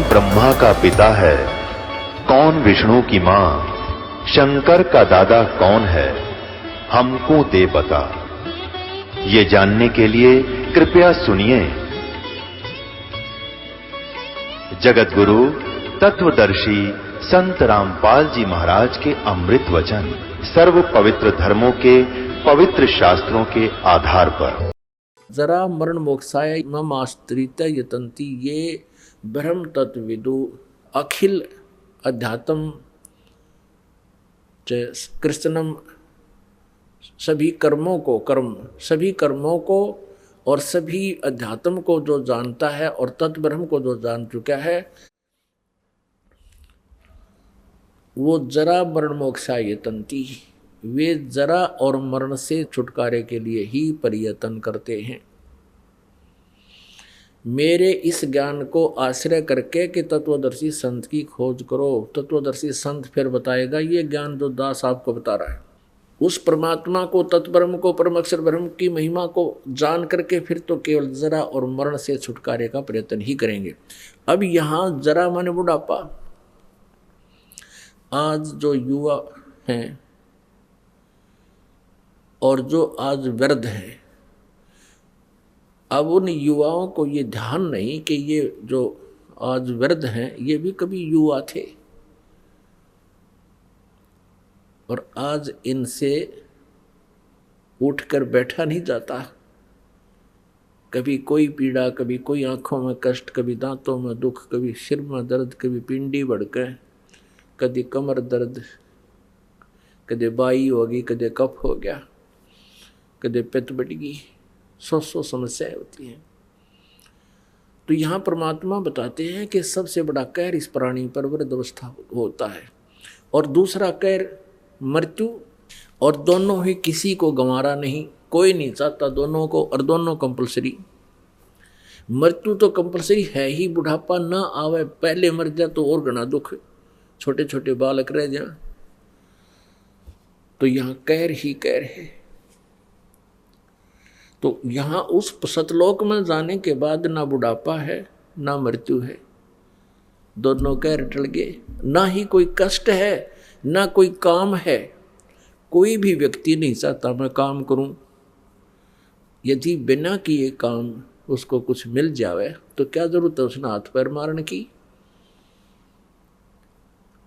ब्रह्मा का पिता है, कौन विष्णु की मां, शंकर का दादा कौन है, हमको दे बता। ये जानने के लिए कृपया सुनिए। जगत गुरु तत्वदर्शी संत रामपाल जी महाराज के अमृत वचन सर्व पवित्र धर्मों के पवित्र शास्त्रों के आधार पर। जरा मरण मोक्षाय मम आश्रित यतंती, ये ब्रह्म तत्वविदु अखिल अध्यात्म कृष्णम, सभी कर्मों को और सभी अध्यात्म को जो जानता है और तत्ब्रह्म को जो जान चुका है, वो जरा मरण मोक्षाय यतंती, वे जरा और मरण से छुटकारे के लिए ही प्रयत्न करते हैं। मेरे इस ज्ञान को आश्रय करके कि तत्वदर्शी संत की खोज करो। तत्वदर्शी संत फिर बताएगा ये ज्ञान जो दास आपको बता रहा है, उस परमात्मा को, तत्ब्रह्म को, परम अक्षर ब्रह्म की महिमा को जान करके फिर तो केवल जरा और मरण से छुटकारे का प्रयत्न ही करेंगे। अब यहाँ जरा माने बुढ़ापा। आज जो युवा हैं और जो आज वृद्ध हैं, अब उन युवाओं को ये ध्यान नहीं कि ये जो आज वृद्ध हैं ये भी कभी युवा थे और आज इनसे उठकर बैठा नहीं जाता। कभी कोई पीड़ा, कभी कोई आंखों में कष्ट, कभी दांतों में दुख, कभी सिर में दर्द, कभी पिंडी भड़के, कभी कमर दर्द, कभी बाई होगी, कभी कफ हो गया, कभी पित्त बढ़ गई, सौ समस्याएं होती हैं। तो यहाँ परमात्मा बताते हैं कि सबसे बड़ा कहर इस प्राणी पर वृद्धावस्था होता है और दूसरा कहर मृत्यु, और दोनों ही किसी को गंवारा नहीं, कोई नहीं चाहता दोनों को, और दोनों कंपलसरी। मृत्यु तो कंपलसरी है ही, बुढ़ापा ना आवे पहले मर जाए तो और घना दुख, छोटे छोटे बालक रह जाए, तो यहाँ कहर ही कहर है। तो यहाँ उस सतलोक में जाने के बाद ना बुढ़ापा है ना मृत्यु है, दोनों कहर टल गए। ना ही कोई कष्ट है ना कोई काम है। कोई भी व्यक्ति नहीं चाहता मैं काम करूं। यदि बिना किए काम उसको कुछ मिल जावे तो क्या जरूरत है उसने हाथ पैर मारने की।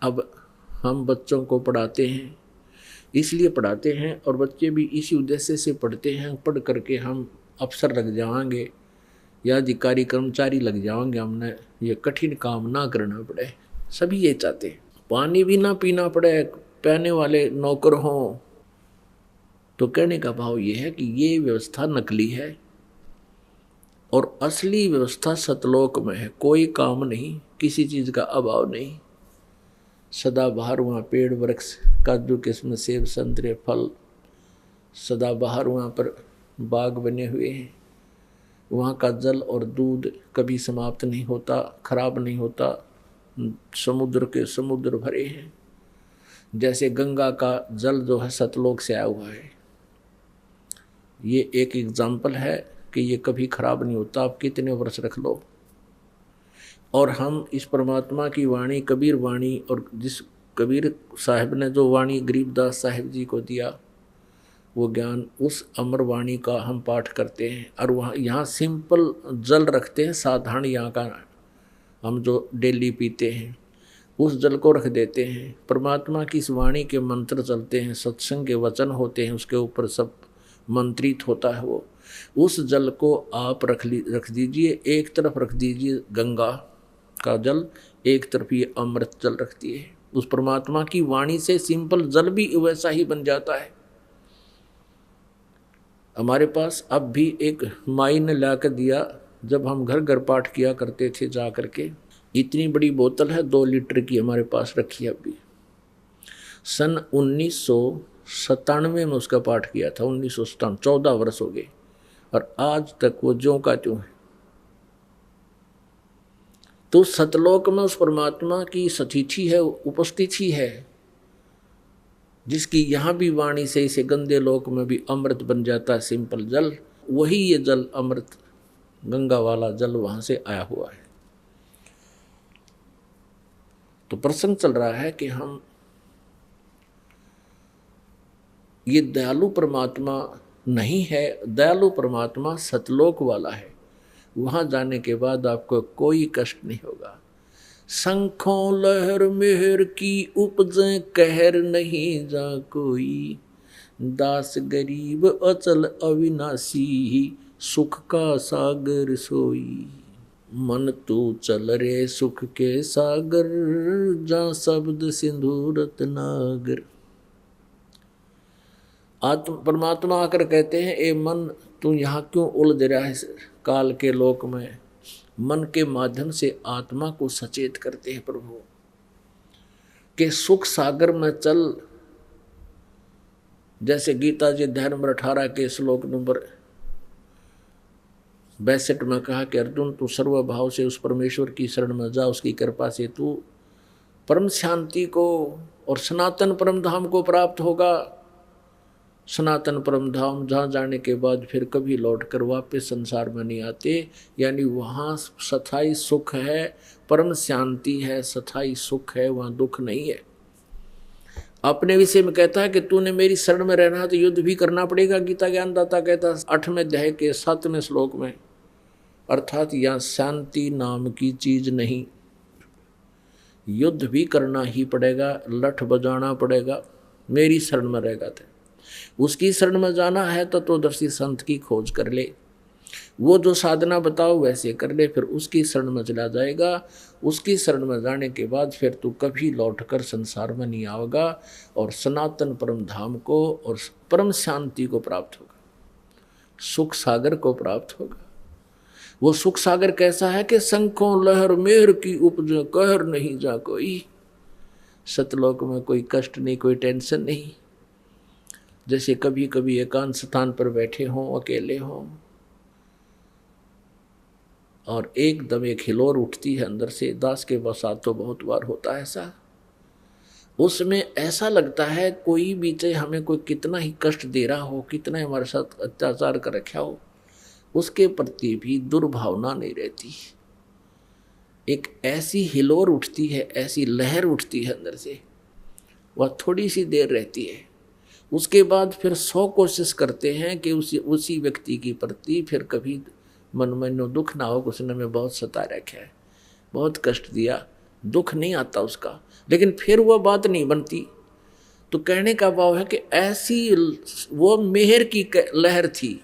अब हम बच्चों को पढ़ाते हैं, इसलिए पढ़ाते हैं और बच्चे भी इसी उद्देश्य से पढ़ते हैं, पढ़ करके हम अफसर लग जाएंगे या अधिकारी कर्मचारी लग जाएंगे, हमने ये कठिन काम ना करना पड़े। सभी ये चाहते हैं, पानी भी ना पीना पड़े, पहने वाले नौकर हों। तो कहने का भाव ये है कि ये व्यवस्था नकली है और असली व्यवस्था सतलोक में है। कोई काम नहीं, किसी चीज़ का अभाव नहीं, सदा बाहर वहाँ पेड़ वृक्ष, काजू किस्म, सेब संतरे फल, सदा बाहर वहाँ पर बाग बने हुए हैं। वहाँ का जल और दूध कभी समाप्त नहीं होता, खराब नहीं होता। समुद्र के समुद्र भरे हैं। जैसे गंगा का जल जो है सतलोक से आया हुआ है, ये एक एग्जाम्पल है कि ये कभी खराब नहीं होता, आप कितने वर्ष रख लो। और हम इस परमात्मा की वाणी, कबीर वाणी, और जिस कबीर साहिब ने जो वाणी गरीबदास साहिब जी को दिया वो ज्ञान, उस अमर वाणी का हम पाठ करते हैं। और वहाँ यहाँ सिंपल जल रखते हैं, साधारण यहाँ का हम जो डेली पीते हैं उस जल को रख देते हैं। परमात्मा की इस वाणी के मंत्र चलते हैं, सत्संग के वचन होते हैं, उसके ऊपर सब मंत्रित होता है। वो उस जल को आप रख दीजिए, एक तरफ रख दीजिए गंगा का जल, एक तरफ ये अमृत जल रखती है। उस परमात्मा की वाणी से सिंपल जल भी वैसा ही बन जाता है। हमारे पास अब भी एक माई ने ला कर दिया, जब हम घर घर पाठ किया करते थे जा करके, इतनी बड़ी बोतल है 2 लीटर की हमारे पास रखी है। अभी सन 1997 में उसका पाठ किया था, 1997, 14 वर्ष हो गए और आज तक वो ज्यों का त्यों है। तो सतलोक में उस परमात्मा की सतिथि है, उपस्थिति है, जिसकी यहाँ भी वाणी से इसे गंदे लोक में भी अमृत बन जाता है सिंपल जल। वही ये जल अमृत गंगा वाला जल वहाँ से आया हुआ है। तो प्रसंग चल रहा है कि हम ये दयालु परमात्मा नहीं है, दयालु परमात्मा सतलोक वाला है। वहां जाने के बाद आपको कोई कष्ट नहीं होगा। शंखों लहर मेहर की उपजे कहर नहीं जा कोई, दास गरीब अचल अविनाशी सुख का सागर सोई। मन तू चल रे सुख के सागर, जा शब्द सिंधु रत्नागर। परमात्मा आकर कहते हैं, ए मन तू यहाँ क्यों उलझ रहा है काल के लोक में। मन के माध्यम से आत्मा को सचेत करते हैं प्रभु के सुख सागर में चल। जैसे गीता जी अध्याय नंबर 18 के श्लोक नंबर 62 में कहा कि अर्जुन तू सर्वभाव से उस परमेश्वर की शरण में जा, उसकी कृपा से तू परम शांति को और सनातन परम धाम को प्राप्त होगा। सनातन परम धाम जहाँ जाने के बाद फिर कभी लौट कर वापस संसार में नहीं आते, यानी वहाँ स्थायी सुख है, परम शांति है, स्थायी सुख है, वहाँ दुख नहीं है। अपने विषय में कहता है कि तूने मेरी शरण में रहना तो युद्ध भी करना पड़ेगा। गीता ज्ञानदाता कहता है 8वें अध्याय के 7वें श्लोक में, अर्थात यहाँ शांति नाम की चीज नहीं, युद्ध भी करना ही पड़ेगा, लठ बजाना पड़ेगा। मेरी शरण में रहेगा तो उसकी शरण में जाना है तो तत्वदर्शी संत की खोज कर ले, वो जो साधना बताओ वैसे कर ले, फिर उसकी शरण में चला जाएगा। उसकी शरण में जाने के बाद फिर तू कभी लौटकर संसार में नहीं आएगा और सनातन परम धाम को और परम शांति को प्राप्त होगा, सुख सागर को प्राप्त होगा। वो सुख सागर कैसा है कि शंखों लहर मेहर की उपज कहर नहीं जा कोई। सतलोक में कोई कष्ट नहीं, कोई टेंशन नहीं। जैसे कभी कभी एकांत स्थान पर बैठे हों, अकेले हों और एकदम एक हिलोर उठती है अंदर से। दास के साथ तो बहुत बार होता है ऐसा। उसमें ऐसा लगता है कोई भी चाहे हमें कोई कितना ही कष्ट दे रहा हो, कितना ही हमारे साथ अत्याचार कर रखा हो, उसके प्रति भी दुर्भावना नहीं रहती। एक ऐसी हिलोर उठती है, ऐसी लहर उठती है अंदर से, वह थोड़ी सी देर रहती है। उसके बाद फिर 100 कोशिश करते हैं कि उसी व्यक्ति की प्रति फिर कभी मन में नो दुख ना हो, उसने हमें बहुत सता रखा है, बहुत कष्ट दिया, दुख नहीं आता उसका, लेकिन फिर वह बात नहीं बनती। तो कहने का भाव है कि ऐसी वो मेहर की लहर थी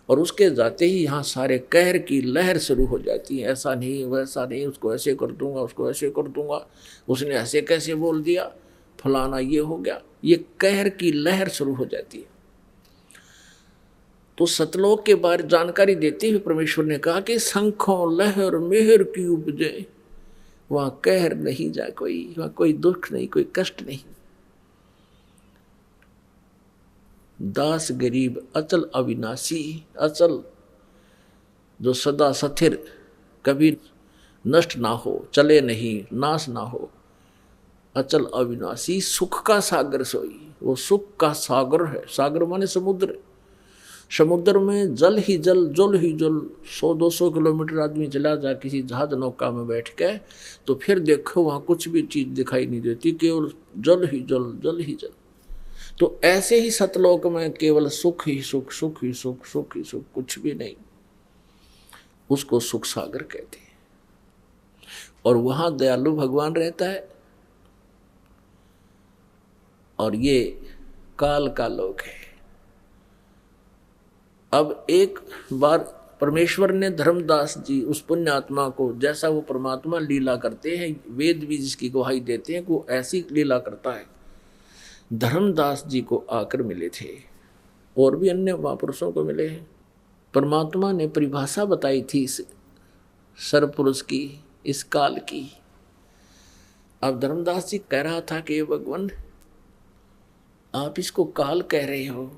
और उसके जाते ही यहाँ सारे कहर की लहर शुरू हो जाती है। ऐसा नहीं, वैसा नहीं, उसको ऐसे कर दूंगा, उसको ऐसे कर दूंगा, उसने ऐसे कैसे बोल दिया, फलाना ये हो गया, ये कहर की लहर शुरू हो जाती है। तो सतलोक के बारे जानकारी देते हुए परमेश्वर ने कहा कि शंखों लहर मेहर की उपजे, वहां कहर नहीं जा कोई, वहां कोई दुख नहीं, कोई कष्ट नहीं। दास गरीब अचल अविनाशी, अचल जो सदा स्थिर, कभी नष्ट ना हो, चले नहीं, नाश ना हो, अचल अविनाशी सुख का सागर सोई। वो सुख का सागर है। सागर माने समुद्र। समुद्र में जल ही जल, जल ही जल। 100-200 किलोमीटर आदमी चला जा किसी जहाज नौका में बैठ के, तो फिर देखो वहाँ कुछ भी चीज दिखाई नहीं देती, केवल जल ही जल, जल ही जल। तो ऐसे ही सतलोक में केवल सुख ही सुख, सुख ही सुख, सुख ही सुख, कुछ भी नहीं। उसको सुख सागर कहते हैं। और वहां दयालु भगवान रहता है। और ये काल का लोक है। अब एक बार परमेश्वर ने धर्मदास जी उस पुण्य आत्मा को, जैसा वो परमात्मा लीला करते हैं, वेद भी जिसकी गवाही देते हैं, वो ऐसी लीला करता है। धर्मदास जी को आकर मिले थे, और भी अन्य महापुरुषों को मिले हैं। परमात्मा ने परिभाषा बताई थी इस सर्वपुरुष की, इस काल की। अब धर्मदास जी कह रहा था कि भगवान आप इसको काल कह रहे हो,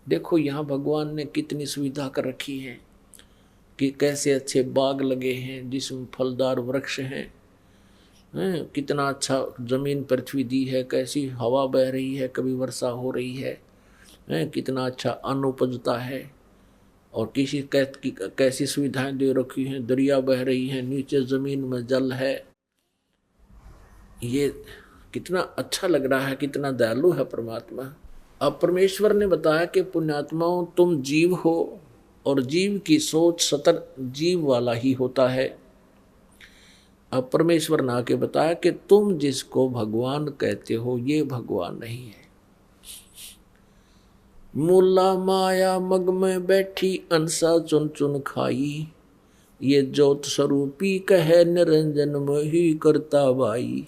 देखो यहाँ भगवान ने कितनी सुविधा कर रखी है कि कैसे अच्छे बाग लगे हैं जिसमें फलदार वृक्ष हैं, कितना अच्छा जमीन पृथ्वी दी है, कैसी हवा बह रही है, कभी वर्षा हो रही है, कितना अच्छा अन्न उपजता है, और कैसी सुविधाएं दे रखी हैं, दरिया बह रही हैं, नीचे जमीन में जल है, ये कितना अच्छा लग रहा है, कितना दयालु है परमात्मा। अब परमेश्वर ने बताया कि पुण्यात्माओं, तुम जीव हो और जीव की सोच सतर जीव वाला ही होता है। अब परमेश्वर ने आके बताया कि तुम जिसको भगवान कहते हो ये भगवान नहीं है। मूला माया मग में बैठी अंसा चुन चुन खाई, ये ज्योत स्वरूपी कहे निरंजन में ही करता बाई।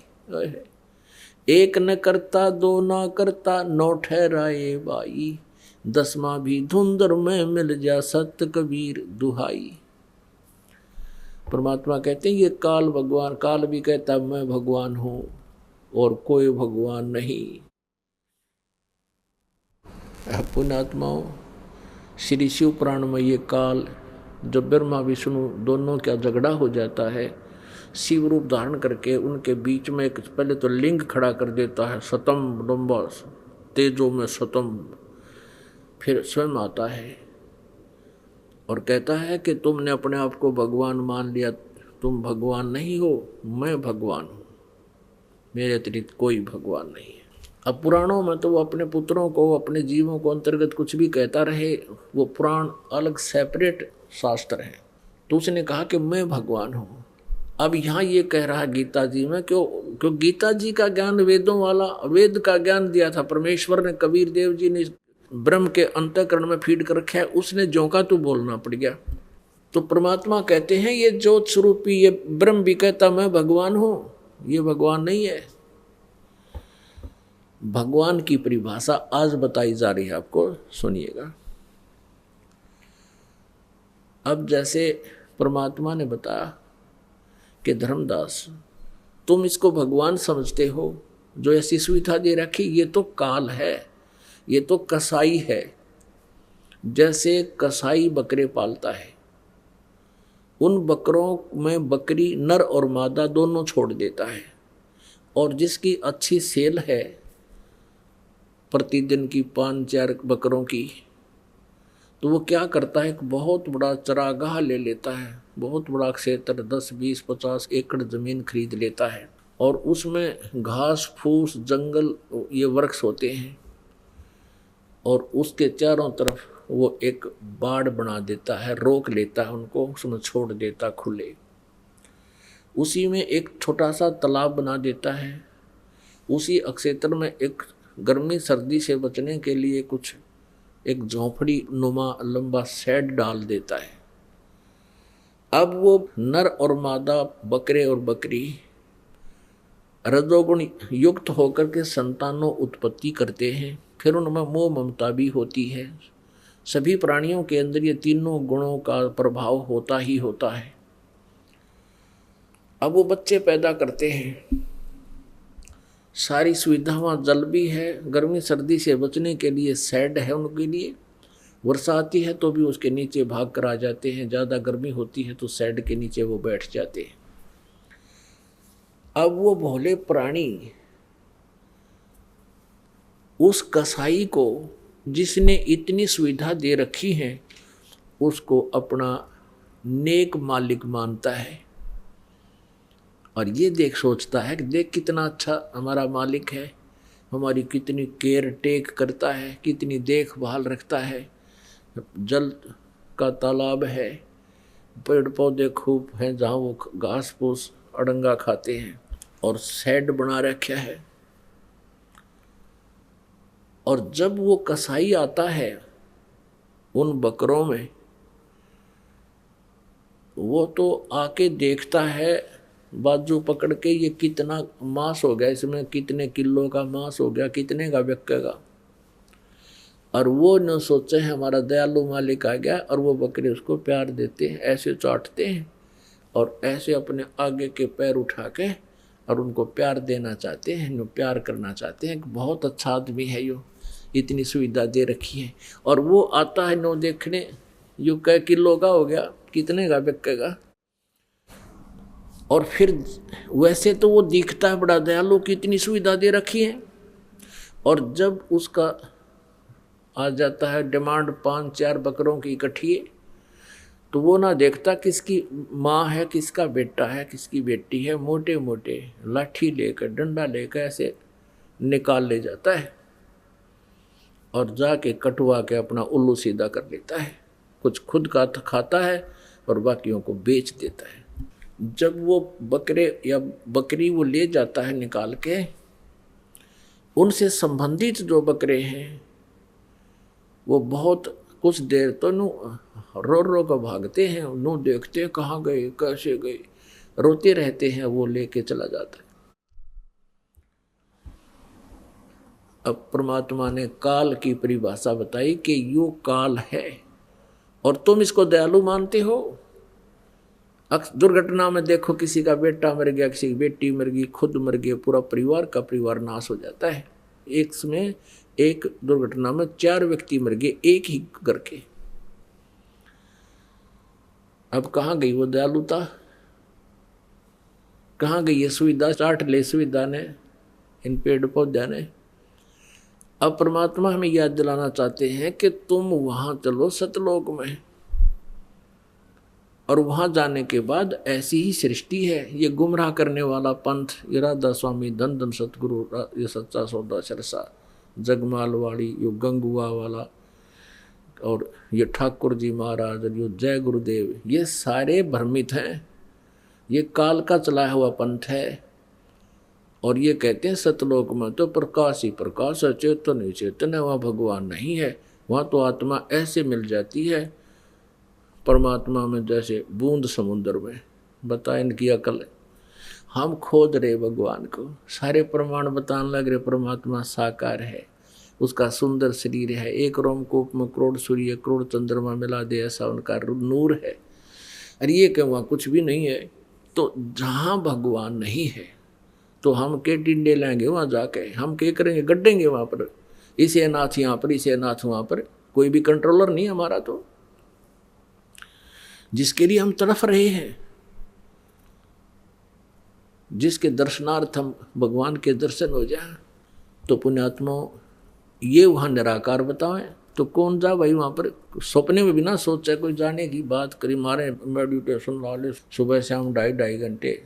एक न करता दो ना करता नौ ठहराए बाई, दसवां भी धुंधर में मिल जा सत्य कबीर दुहाई। परमात्मा कहते हैं ये काल भगवान, काल भी कहता मैं भगवान हूं और कोई भगवान नहीं। पुण्यात्माओं, श्री शिव पुराण में ये काल जब ब्रह्मा विष्णु दोनों का झगड़ा हो जाता है, शिव रूप धारण करके उनके बीच में एक पहले तो लिंग खड़ा कर देता है, सतम लंबा तेजो में सतम, फिर स्वयं आता है और कहता है कि तुमने अपने आप को भगवान मान लिया, तुम भगवान नहीं हो, मैं भगवान हूँ, मेरे अतिरिक्त कोई भगवान नहीं है। अब पुराणों में तो वो अपने पुत्रों को, अपने जीवों को अंतर्गत कुछ भी कहता रहे, वो पुराण अलग सेपरेट शास्त्र है। तो उसने कहा कि मैं भगवान हूँ। अब यहाँ ये कह रहा है गीता जी में, क्यों गीता जी का ज्ञान वेदों वाला, वेद का ज्ञान दिया था परमेश्वर ने, कबीर देव जी ने ब्रह्म के अंतःकरण में फीड कर रखा है, उसने जोंका तो बोलना पड़ गया। तो परमात्मा कहते हैं ये ज्योत स्वरूपी, ये ब्रह्म भी कहता मैं भगवान हूं, ये भगवान नहीं है। भगवान की परिभाषा आज बताई जा रही है, आपको सुनिएगा। अब जैसे परमात्मा ने बताया कि धर्मदास तुम इसको भगवान समझते हो, जो ऐसी सुविधा दे रखी, ये तो काल है, ये तो कसाई है। जैसे कसाई बकरे पालता है, उन बकरों में बकरी नर और मादा दोनों छोड़ देता है, और जिसकी अच्छी सेल है प्रतिदिन की 5-4 बकरों की, तो वो क्या करता है, एक बहुत बड़ा चरागाह ले लेता है, बहुत बड़ा क्षेत्र 10, 20, 50 एकड़ ज़मीन खरीद लेता है, और उसमें घास फूस जंगल ये वृक्ष होते हैं, और उसके चारों तरफ वो एक बाड़ बना देता है, रोक लेता है उनको, उसमें छोड़ देता खुले। उसी में एक छोटा सा तालाब बना देता है, उसी क्षेत्र में एक गर्मी सर्दी से बचने के लिए कुछ एक झोंपड़ी नुमा लंबा शेड डाल देता है। अब वो नर और मादा बकरे और बकरी रजोगुण युक्त होकर के संतानों उत्पत्ति करते हैं, फिर उनमें मोह ममता भी होती है। सभी प्राणियों के अंदर ये तीनों गुणों का प्रभाव होता ही होता है। अब वो बच्चे पैदा करते हैं, सारी सुविधा वहाँ जल भी है, गर्मी सर्दी से बचने के लिए शेड है उनके लिए, वर्षा आती है तो भी उसके नीचे भाग कर आ जाते हैं, ज़्यादा गर्मी होती है तो शेड के नीचे वो बैठ जाते हैं। अब वो भोले प्राणी उस कसाई को जिसने इतनी सुविधा दे रखी है, उसको अपना नेक मालिक मानता है, और ये देख सोचता है कि देख कितना अच्छा हमारा मालिक है, हमारी कितनी केयर टेक करता है, कितनी देखभाल रखता है, जल का तालाब है, पेड़ पौधे खूब हैं जहाँ वो घास फूस अड़ंगा खाते हैं, और शेड बना रखा है। और जब वो कसाई आता है उन बकरों में, वो तो आके देखता है बाजू पकड़ के, ये कितना मांस हो गया, इसमें कितने किलो का मांस हो गया, कितने का बिकेगा। और वो न सोचे हमारा दयालु मालिक आ गया, और वो बकरे उसको प्यार देते हैं, ऐसे चाटते हैं और ऐसे अपने आगे के पैर उठा के और उनको प्यार देना चाहते हैं, प्यार करना चाहते हैं। बहुत अच्छा आदमी है यो, इतनी सुविधा दे रखी है। और वो आता है नो देखने, यू कै किलो का हो गया, कितने का बिकेगा। और फिर वैसे तो वो दिखता है बड़ा दयालु की इतनी सुविधा दे रखी है, और जब उसका आ जाता है डिमांड 5-4 बकरों की इकट्ठी, तो वो ना देखता किसकी माँ है, किसका बेटा है, किसकी बेटी है, मोटे मोटे लाठी लेकर डंडा लेकर ऐसे निकाल ले जाता है और जाके कटवा के अपना उल्लू सीधा कर लेता है। कुछ खुद का खाता है और बाकियों को बेच देता है। जब वो बकरे या बकरी वो ले जाता है निकाल के, उनसे संबंधित जो बकरे हैं वो बहुत कुछ देर तो नो रो रो कर भागते हैं, नो देखते कहाँ गए कैसे गए, रोते रहते हैं, वो लेके चला जाता है। अब परमात्मा ने काल की परिभाषा बताई कि यो काल है और तुम इसको दयालु मानते हो। दुर्घटना में देखो किसी का बेटा मर गया, किसी की बेटी मर गई, खुद मर गए, पूरा परिवार का परिवार नाश हो जाता है। एक समय एक दुर्घटना में 4 व्यक्ति मर गए एक ही घर के। अब कहाँ गई वो दयालुता, कहाँ गई ये सुविधा, चाट ले सुविधा ने, इन पेड़ पौधे ने। अब परमात्मा हमें याद दिलाना चाहते हैं कि तुम वहां चलो सतलोक में, और वहां जाने के बाद ऐसी ही सृष्टि है। ये गुमराह करने वाला पंथ, ये राधा स्वामी धन धन सतगुरु, ये सच्चा सौदा सरसा, जगमाल वाली, यो गंगुआ वाला, और ये ठाकुर जी महाराज, यो जय गुरुदेव, ये सारे भ्रमित हैं। ये काल का चलाया हुआ पंथ है। और ये कहते हैं सतलोक में तो प्रकाश ही प्रकाश है, चेतन ही चेतन है, वहाँ भगवान नहीं है। वहाँ तो आत्मा ऐसे मिल जाती है परमात्मा में जैसे बूंद समुद्र में। बता इनकी अकल, हम खोद रहे भगवान को, सारे प्रमाण बताने लग रहे परमात्मा साकार है, उसका सुंदर शरीर है, एक रोमकूप में करोड़ सूर्य करोड़ चंद्रमा मिला दे ऐसा उनका नूर है। अरे ये क्या वहाँ कुछ भी नहीं है। तो जहाँ भगवान नहीं है तो हम के टिंडे लेंगे वहाँ जाके, हम क्या करेंगे, गड्ढेंगे वहाँ पर, इसे अनाथ यहाँ पर, इसे अनाथ वहाँ पर। कोई भी कंट्रोलर नहीं हमारा। तो जिसके लिए हम तड़फ रहे हैं, जिसके दर्शनार्थ हम भगवान के दर्शन हो जाए, तो पुण्यात्मा ये वहाँ निराकार बताएं तो कौन जा भाई वहाँ पर। सपने में भी ना सोचा कोई जाने की बात करी, मारे मेडिटेशन वाले सुबह शाम 2.5 घंटे।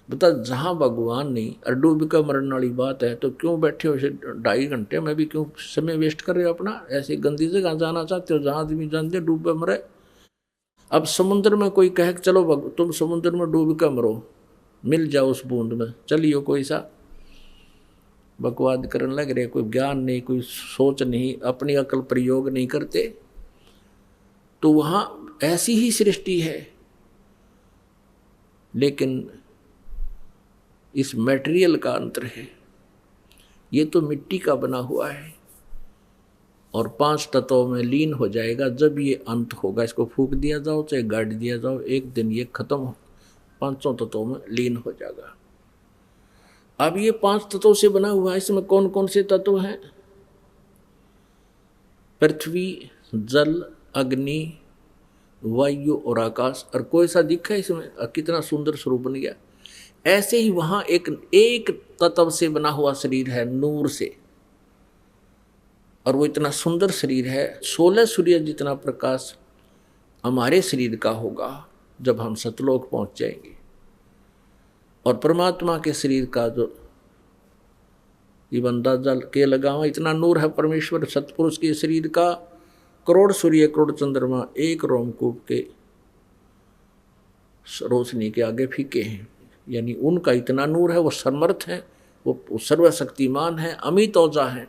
बता जहाँ भगवान नहीं और डूब कर मरने वाली बात है तो क्यों बैठे हो 2.5 घंटे में भी, क्यों समय वेस्ट कर रहे हो अपना। ऐसी गंदी जगह जाना चाहते हो जहाँ आदमी जानते डूब कर मरे। अब समुद्र में कोई कहे चलो तुम समुद्र में डूब कर मरो, मिल जाओ उस बूंद में, चलियो कोई सा बकवाद करने लग रहे। कोई ज्ञान नहीं, कोई सोच नहीं, अपनी अकल प्रयोग नहीं करते। तो वहाँ ऐसी ही सृष्टि है, लेकिन इस मटेरियल का अंतर है। ये तो मिट्टी का बना हुआ है और 5 तत्वों में लीन हो जाएगा। जब ये अंत होगा, इसको फूंक दिया जाओ चाहे गाड़ दिया जाओ, एक दिन ये खत्म हो 5 तत्वों में लीन हो जाएगा। अब ये 5 तत्वों से बना हुआ है। इसमें कौन कौन से तत्व हैं? पृथ्वी, जल, अग्नि, वायु और आकाश। और कोई सा दिखा है इसमें? कितना सुंदर स्वरूप बन गया। ऐसे ही वहां एक तत्व से बना हुआ शरीर है, नूर से, और वो इतना सुंदर शरीर है। 16 सूर्य जितना प्रकाश हमारे शरीर का होगा जब हम सतलोक पहुंच जाएंगे। और परमात्मा के शरीर का जो ये बंदा जल के लगावा, इतना नूर है परमेश्वर सतपुरुष के शरीर का। करोड़ सूर्य करोड़ चंद्रमा एक रोमकूप के रोशनी के आगे फीके हैं। यानी उनका इतना नूर है, वो समर्थ है, वो सर्वशक्तिमान है, अमित औजा है।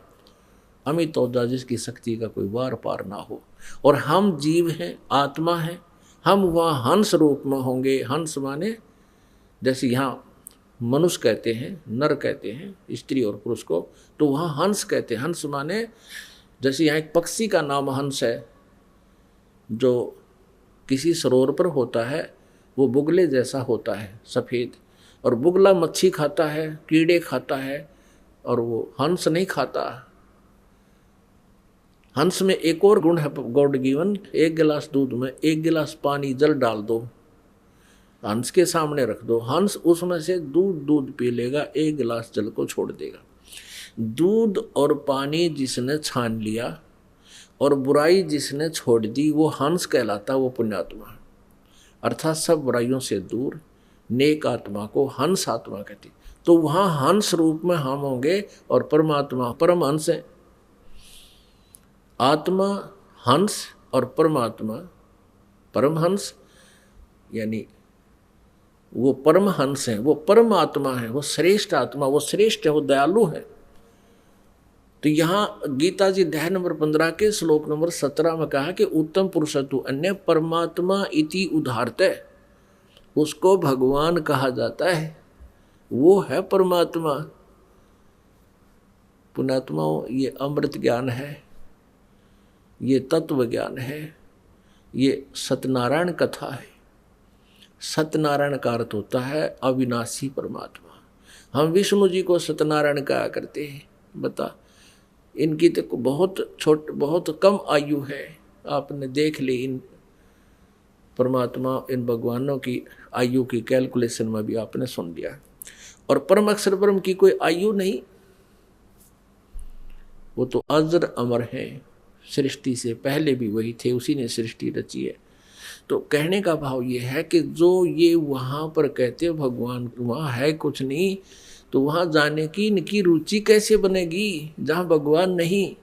अमित औजा जिसकी शक्ति का कोई वार पार ना हो। और हम जीव हैं, आत्मा है, हम वहाँ हंस रूप में होंगे। हंस माने जैसे यहाँ मनुष्य कहते हैं, नर कहते हैं स्त्री और पुरुष को, तो वहाँ हंस कहते हैं। हंस माने जैसे यहाँ एक पक्षी का नाम हंस है, जो किसी सरोवर पर होता है, वो बुगले जैसा होता है सफ़ेद, और बुगला मच्छी खाता है, कीड़े खाता है, और वो हंस नहीं खाता। हंस में एक और गुण है गॉड गिवन, 1 गिलास दूध में 1 गिलास पानी जल डाल दो, हंस के सामने रख दो, हंस उसमें से दूध पी लेगा, 1 गिलास जल को छोड़ देगा। दूध और पानी जिसने छान लिया और बुराई जिसने छोड़ दी, वो हंस कहलाता, वो पुण्यात्मा। अर्थात सब बुराइयों से दूर नेक आत्मा को हंस आत्मा कहती। तो वहाँ हंस रूप में हम होंगे और परमात्मा परमहंस है। आत्मा हंस और परमात्मा परमहंस, यानी वो परमहंस है, वो परमात्मा है, वो श्रेष्ठ आत्मा, वो श्रेष्ठ है, वो दयालु है। तो यहाँ गीता जी अध्याय नंबर 15 के श्लोक नंबर 17 में कहा कि उत्तम पुरुषत्व अन्य परमात्मा इति उदाहरते, उसको भगवान कहा जाता है, वो है परमात्मा। पुणात्माओं, ये अमृत ज्ञान है, ये तत्व ज्ञान है, ये सत्यनारायण कथा है। सत्यनारायण का अर्थ होता है अविनाशी परमात्मा। हम विष्णु जी को सत्यनारायण कहा करते हैं। बता, इनकी तो बहुत कम आयु है। आपने देख ली इन परमात्मा, इन भगवानों की आयु की कैलकुलेशन में भी आपने सुन लिया। और परम अक्षर ब्रह्म की कोई आयु नहीं, वो तो अजर अमर है, सृष्टि से पहले भी वही थे, उसी ने सृष्टि रची है। तो कहने का भाव ये है कि जो ये वहाँ पर कहते हो भगवान वहाँ है कुछ नहीं, तो वहाँ जाने की इनकी रुचि कैसे बनेगी जहाँ भगवान नहीं।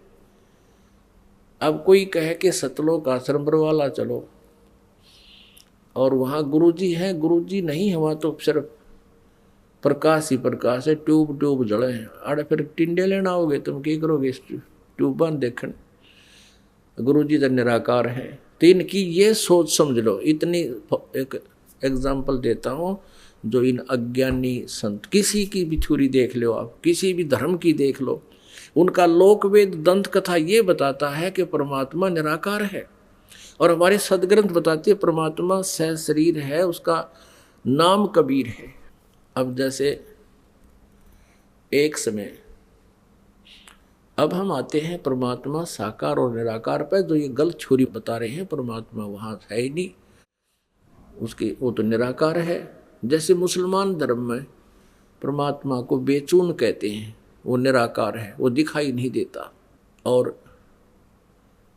अब कोई कहे कि सतलोक आश्रम वाला चलो और वहाँ गुरुजी हैं, गुरुजी नहीं है, वहाँ तो सिर्फ प्रकाश ही प्रकाश है, ट्यूब जले हैं। अरे फिर टिंडे लेना होगे, तुम क्या करोगे इस ट्यूबा देखने, गुरुजी तो निराकार है। तो इनकी ये सोच समझ लो। इतनी एक एग्जाम्पल देता हूँ, जो इन अज्ञानी संत, किसी की भी थ्योरी देख लो आप, किसी भी धर्म की देख लो, उनका लोकवेद दंत कथा ये बताता है कि परमात्मा निराकार है। और हमारे सदग्रंथ बताते हैं परमात्मा सह शरीर है, उसका नाम कबीर है। अब जैसे एक समय, अब हम आते हैं परमात्मा साकार और निराकार पर, जो ये गलत छुरी बता रहे हैं परमात्मा वहाँ है ही नहीं, उसके वो तो निराकार है। जैसे मुसलमान धर्म में परमात्मा को बेचून कहते हैं, वो निराकार है, वो दिखाई नहीं देता। और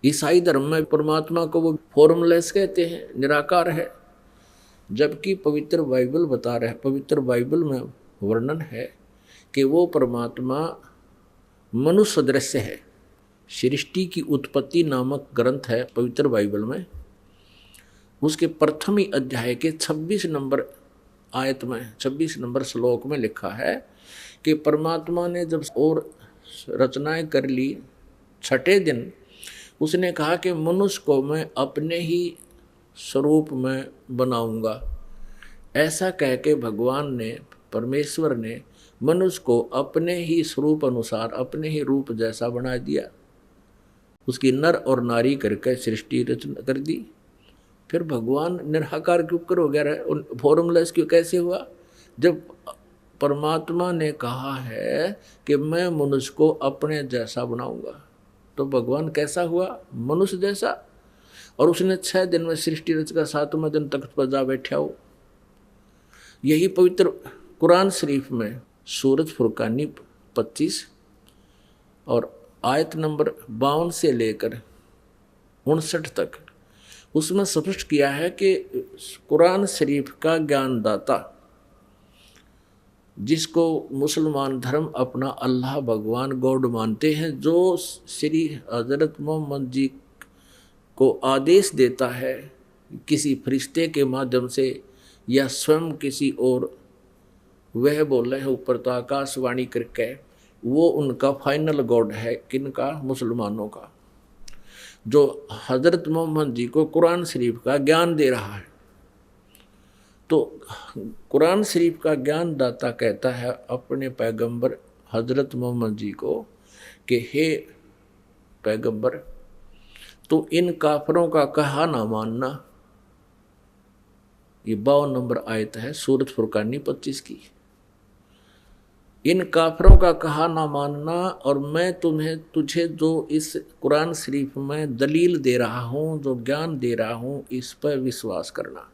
ईसाई धर्म में परमात्मा को वो फॉर्मलेस कहते हैं, निराकार है। जबकि पवित्र बाइबल बता रहा है, पवित्र बाइबल में वर्णन है कि वो परमात्मा मनुष्य दृश्य है। सृष्टि की उत्पत्ति नामक ग्रंथ है पवित्र बाइबल में, उसके प्रथम ही अध्याय के 26 नंबर आयत में 26 नंबर श्लोक में लिखा है कि परमात्मा ने जब और रचनाएं कर ली, छठे दिन उसने कहा कि मनुष्य को मैं अपने ही स्वरूप में बनाऊंगा। ऐसा कह के भगवान ने, परमेश्वर ने मनुष्य को अपने ही स्वरूप अनुसार, अपने ही रूप जैसा बना दिया, उसकी नर और नारी करके सृष्टि रचना कर दी। फिर भगवान निराकार क्यों हो गया, फॉर्मलेस क्यों कैसे हुआ? जब परमात्मा ने कहा है कि मैं मनुष्य को अपने जैसा बनाऊंगा, तो भगवान कैसा हुआ? मनुष्य जैसा। और उसने 6 दिन में सृष्टि रचकर 7वें दिन तख्त पर जा बैठा हो। यही पवित्र कुरान शरीफ में सूरत फुरकानी 25 और आयत नंबर 52 से लेकर 59 तक उसमें स्पष्ट किया है कि कुरान शरीफ का ज्ञानदाता, जिसको मुसलमान धर्म अपना अल्लाह भगवान गॉड मानते हैं, जो श्री हजरत मोहम्मद जी को आदेश देता है किसी फरिश्ते के माध्यम से या स्वयं किसी और, वह बोल रहे हैं ऊपर तो आकाशवाणी करके, वो उनका फाइनल गॉड है। किनका? मुसलमानों का, जो हजरत मोहम्मद जी को कुरान शरीफ का ज्ञान दे रहा है। तो कुरान शरीफ का ज्ञान दाता कहता है अपने पैगंबर हजरत मोहम्मद जी को कि हे पैगंबर, तो इन काफरों का कहा ना मानना। ये 52 नंबर आयत है सूरत फुरकानी 25 की। इन काफरों का कहा ना मानना, और मैं तुझे जो इस कुरान शरीफ में दलील दे रहा हूँ, जो ज्ञान दे रहा हूँ, इस पर विश्वास करना।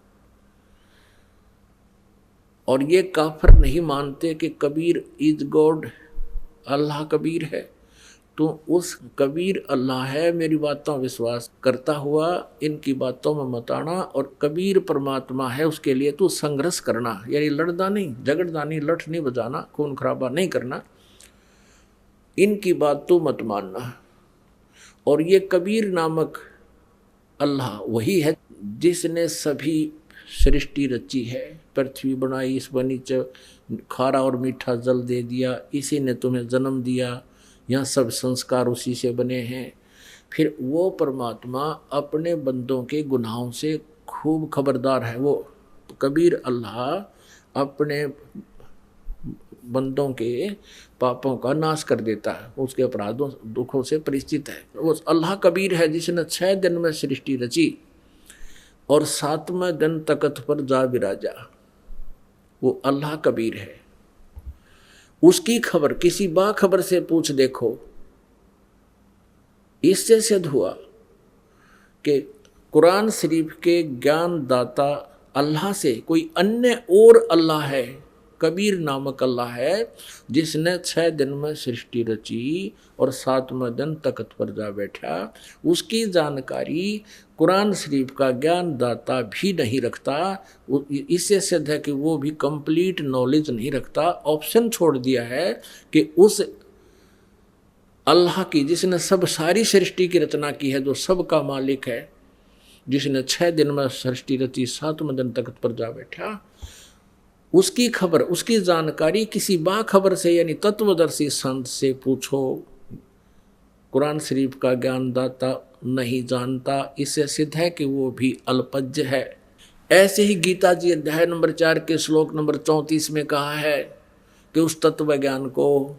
और ये काफर नहीं मानते कि कबीर इज गॉड, अल्लाह कबीर है, तो उस कबीर अल्लाह है, मेरी बातों विश्वास करता हुआ इनकी बातों में मत आना, और कबीर परमात्मा है, उसके लिए तू संघर्ष करना, यानी लड़ना नहीं, झगड़ना नहीं, लठ नहीं बजाना, खून खराबा नहीं करना, इनकी बात तू मत मानना। और ये कबीर नामक अल्लाह वही है जिसने सभी सृष्टि रची है, पृथ्वी बनाई, इस नीचे खारा और मीठा जल दे दिया, इसी ने तुम्हें जन्म दिया, यहाँ सब संस्कार उसी से बने हैं। फिर वो परमात्मा अपने बंदों के गुनाहों से खूब खबरदार है। वो कबीर अल्लाह अपने बंदों के पापों का नाश कर देता है, उसके अपराधों दुखों से परिचित है। वो अल्लाह कबीर है जिसने 6 दिन में सृष्टि रची और 7वें दिन तख्त पर जा विराजा। वो अल्लाह कबीर है। उसकी खबर किसी बाखबर से पूछ देखो, इससे सिद्ध हुआ कि कुरान शरीफ के ज्ञान दाता अल्लाह से कोई अन्य और अल्लाह है, कबीर नामक अल्लाह है जिसने 6 दिन में सृष्टि रची और 7वें दिन तख्त पर जा बैठा। उसकी जानकारी कुरान शरीफ का ज्ञान दाता भी नहीं रखता। इससे सिद्ध है कि वो भी कंप्लीट नॉलेज नहीं रखता। ऑप्शन छोड़ दिया है कि उस अल्लाह की जिसने सब सारी सृष्टि की रचना की है, जो सब का मालिक है, जिसने 6 दिन में सृष्टि रची, 7वें दिन तख्त पर जा बैठा, उसकी खबर, उसकी जानकारी किसी बाखबर से यानी तत्वदर्शी संत से पूछो। कुरान शरीफ का ज्ञानदाता नहीं जानता। इससे सिद्ध है कि वो भी अल्पज्ञ है। ऐसे ही गीता जी अध्याय नंबर 4 के श्लोक नंबर 34 में कहा है कि उस तत्व ज्ञान को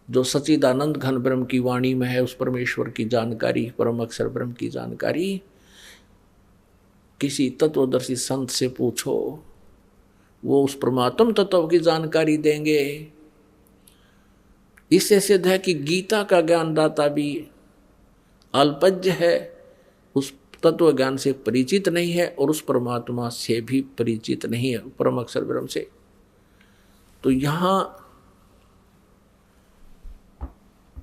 जो सच्चिदानंद घन ब्रह्म की वाणी में है, उस परमेश्वर की जानकारी, परम अक्षर ब्रह्म की जानकारी किसी तत्वदर्शी संत से पूछो, वो उस परमात्म तत्व की जानकारी देंगे। इससे सिद्ध है कि गीता का ज्ञानदाता भी अल्पज्ञ है, उस तत्व ज्ञान से परिचित नहीं है और उस परमात्मा से भी परिचित नहीं है, परम अक्षर ब्रह्म से। तो यहाँ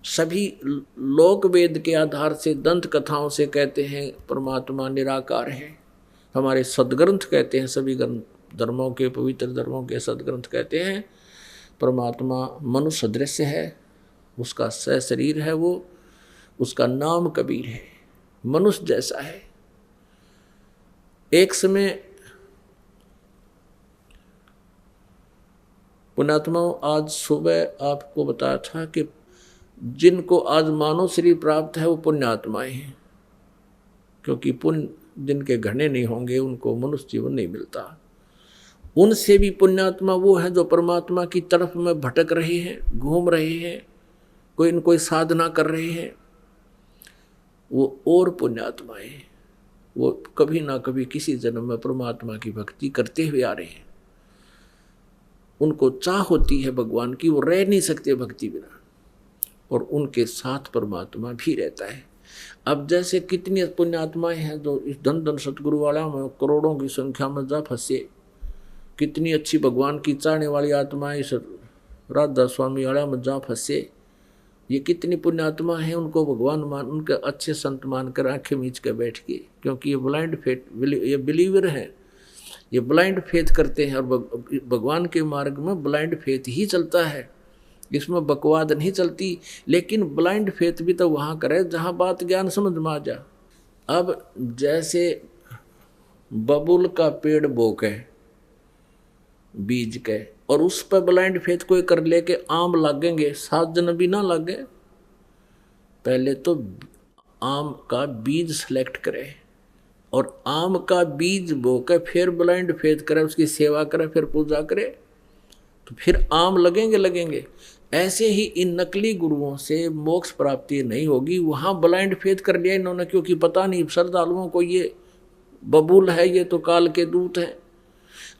सभी लोक वेद के आधार से, दंत कथाओं से कहते हैं परमात्मा निराकार है। हमारे सदग्रंथ कहते हैं, सभी धर्मों के, पवित्र धर्मों के सदग्रंथ कहते हैं परमात्मा मनुष्य सदृश है, उसका शरीर है, वो उसका नाम कबीर है, मनुष्य जैसा है। एक समय पुण्यात्मा, आज सुबह आपको बताया था कि जिनको आज मानव शरीर प्राप्त है वो पुण्यात्माएं हैं, क्योंकि पुण्य जिनके घने नहीं होंगे उनको मनुष्य जीवन नहीं मिलता। उनसे भी पुण्यात्मा वो है जो परमात्मा की तरफ में भटक रहे हैं, घूम रहे हैं, कोई न कोई साधना कर रहे हैं। वो और पुण्यात्माएं, वो कभी ना कभी किसी जन्म में परमात्मा की भक्ति करते हुए आ रहे हैं। उनको चाह होती है भगवान की, वो रह नहीं सकते भक्ति बिना, और उनके साथ परमात्मा भी रहता है। अब जैसे कितनी पुण्यात्माएं हैं जो इस धन धन सतगुरु वाला में करोड़ों की संख्या में जा फंसे, कितनी अच्छी भगवान की चाहने वाली आत्माएं इस राधा स्वामी वाला में जा फंसे। ये कितनी पुण्यात्मा है, उनको भगवान मान, उनके अच्छे संत मानकर आंखें मीच कर बैठ गए, क्योंकि ये ब्लाइंड फेथ, ये बिलीवर हैं, ये ब्लाइंड फेथ करते हैं। और भगवान के मार्ग में ब्लाइंड फेथ ही चलता है, इसमें बकवाद नहीं चलती। लेकिन ब्लाइंड फेथ भी तो वहाँ करे जहाँ बात ज्ञान समझ में आ जा। अब जैसे बबुल का पेड़ बोके बीज के, और उस पर ब्लाइंड फेथ कोई कर ले के आम लागेंगे, 7 जन भी ना लागे। पहले तो आम का बीज सेलेक्ट करे और आम का बीज बोके फिर ब्लाइंड फेथ करे, उसकी सेवा करे, फिर पूजा करे, तो फिर आम लगेंगे। ऐसे ही इन नकली गुरुओं से मोक्ष प्राप्ति नहीं होगी। वहाँ ब्लाइंड फेथ कर लिया इन्होंने, क्योंकि पता नहीं श्रद्धालुओं को ये बबूल है, ये तो काल के दूत हैं।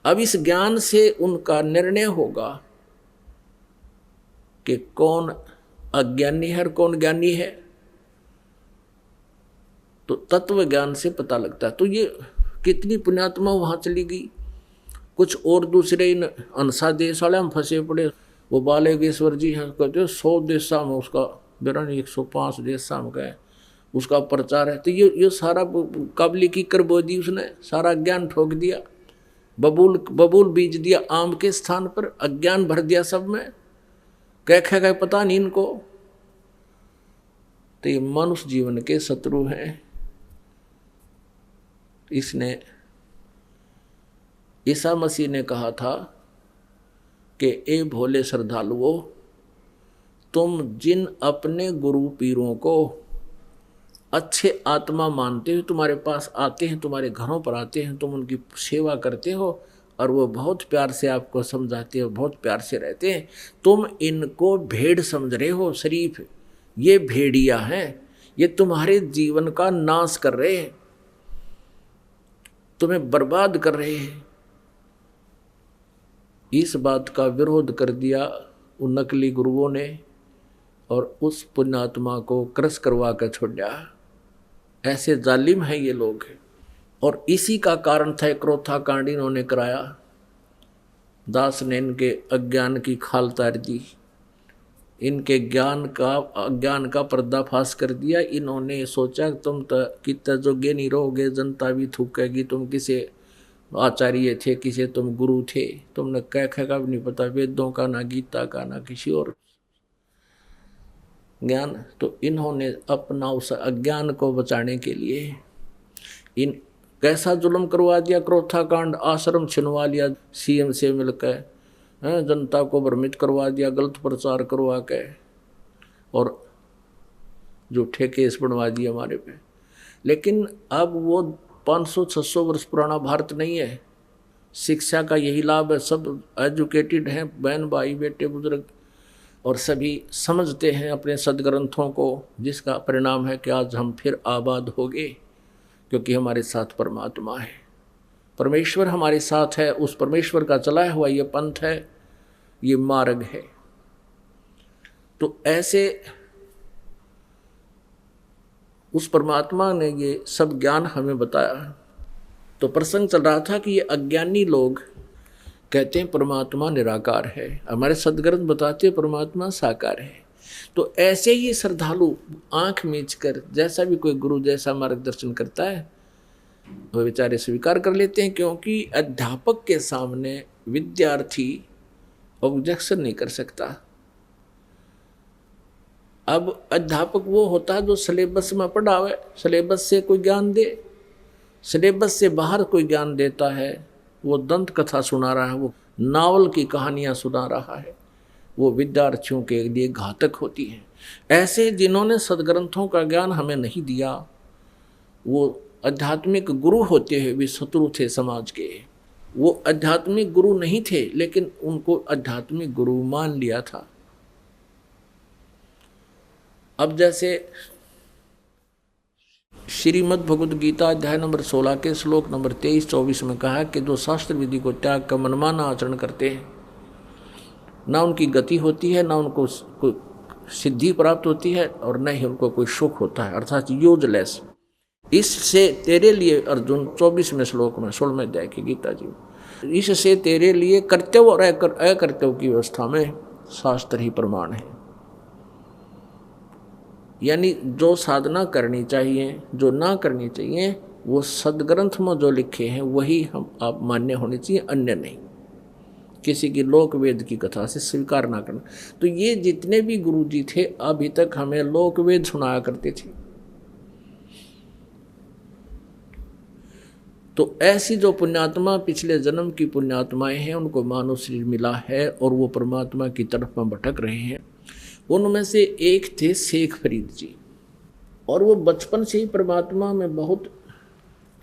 अब इस ज्ञान से उनका निर्णय होगा कि कौन अज्ञानी है और कौन ज्ञानी है, तो तत्व ज्ञान से पता लगता है। तो ये कितनी पुण्यात्मा वहाँ चली गई। कुछ और दूसरे इन अनसा देश वाले हम फंसे पड़े, वो बालेश्वर जी हैं, कहते 100 देशा में उसका बिरन 105 देशा में गए, उसका प्रचार है। तो ये सारा काबली की कर बो दी उसने, सारा ज्ञान ठोक दिया, बबूल बीज दिया आम के स्थान पर, अज्ञान भर दिया सब में, कह गए पता नहीं इनको। तो ये मनुष्य जीवन के शत्रु हैं। इसने ईसा मसीह ने कहा था कि ए भोले श्रद्धालुओं, तुम जिन अपने गुरु पीरों को अच्छे आत्मा मानते हो, तुम्हारे पास आते हैं, तुम्हारे घरों पर आते हैं, तुम उनकी सेवा करते हो और वो बहुत प्यार से आपको समझाते हो, बहुत प्यार से रहते हैं, तुम इनको भेड़ समझ रहे हो। शरीफ ये भेड़िया हैं, ये तुम्हारे जीवन का नाश कर रहे हैं, तुम्हें बर्बाद कर रहे हैं। इस बात का विरोध कर दिया उन नकली गुरुओं ने और उस पुण्यात्मा को क्रश करवा कर छोड़ दिया। ऐसे जालिम हैं ये लोग। और इसी का कारण था क्रोथा कांड इन्होंने कराया। दास ने इनके अज्ञान की खाल तार दी, इनके अज्ञान का पर्दाफाश कर दिया। इन्होंने सोचा तुम तो कितना जोगे नहीं रहोगे, जनता भी थूकेगी, तुम किसे आचार्य थे, किसे तुम गुरु थे, तुमने कह का भी नहीं पता, वेदों का ना गीता का ना किसी और ज्ञान। तो इन्होंने अपना उस अज्ञान को बचाने के लिए इन कैसा जुल्म करवा दिया। क्रोथा कांड, आश्रम छिनवा लिया सीएम से मिलकर, जनता को भ्रमित करवा दिया, गलत प्रचार करवा के, और झूठे केस बनवा दिए हमारे पे। लेकिन अब वो 500-600 वर्ष पुराना भारत नहीं है। शिक्षा का यही लाभ है, सब एजुकेटेड हैं, बहन भाई बेटे बुजुर्ग, और सभी समझते हैं अपने सदग्रंथों को, जिसका परिणाम है कि आज हम फिर आबाद हो गए, क्योंकि हमारे साथ परमात्मा है, परमेश्वर हमारे साथ है। उस परमेश्वर का चलाया हुआ ये पंथ है, ये मार्ग है। तो ऐसे उस परमात्मा ने ये सब ज्ञान हमें बताया। तो प्रसंग चल रहा था कि ये अज्ञानी लोग कहते हैं परमात्मा निराकार है, हमारे सदग्रंथ बताते हैं परमात्मा साकार है। तो ऐसे ही श्रद्धालु आंख मीच कर, जैसा भी कोई गुरु जैसा मार्गदर्शन करता है वो बेचारे स्वीकार कर लेते हैं, क्योंकि अध्यापक के सामने विद्यार्थी ऑब्जेक्शन नहीं कर सकता। अब अध्यापक वो होता है जो सिलेबस में पढ़ावे, सिलेबस से कोई ज्ञान दे। सिलेबस से बाहर कोई ज्ञान देता है, वो दंत कथा सुना रहा है, वो नावल की कहानियां सुना रहा है, वो विद्यार्थियों के लिए घातक होती हैं। ऐसे जिन्होंने सदग्रंथों का ज्ञान हमें नहीं दिया, वो आध्यात्मिक गुरु होते हुए भी शत्रु थे समाज के। वो आध्यात्मिक गुरु नहीं थे, लेकिन उनको आध्यात्मिक गुरु मान लिया था। अब जैसे श्रीमद् भगवद गीता अध्याय नंबर 16 के श्लोक नंबर 23-24 में कहा कि जो शास्त्र विधि को त्याग कर मनमाना आचरण करते हैं, ना उनकी गति होती है, ना उनको कोई सिद्धि प्राप्त होती है, और न ही उनको कोई सुख होता है, अर्थात यूजलेस। इससे तेरे लिए, अर्जुन 24वें श्लोक में 16वें अध्याय की गीता जी, इससे तेरे लिए कर्तव्य और अकर्तव्य की व्यवस्था में शास्त्र ही प्रमाण है। यानी जो साधना करनी चाहिए, जो ना करनी चाहिए, वो सदग्रंथ में जो लिखे हैं वही हम आप मान्य होने चाहिए, अन्य नहीं। किसी की लोक वेद की कथा से स्वीकार ना करना। तो ये जितने भी गुरु जी थे अभी तक हमें लोक वेद सुनाया करते थे। तो ऐसी जो पुण्यात्मा पिछले जन्म की पुण्यात्माएं हैं, उनको मानव शरीर मिला है और वो परमात्मा की तरफ में भटक रहे हैं। उनमें से एक थे शेख फरीद जी, और वो बचपन से ही परमात्मा में बहुत,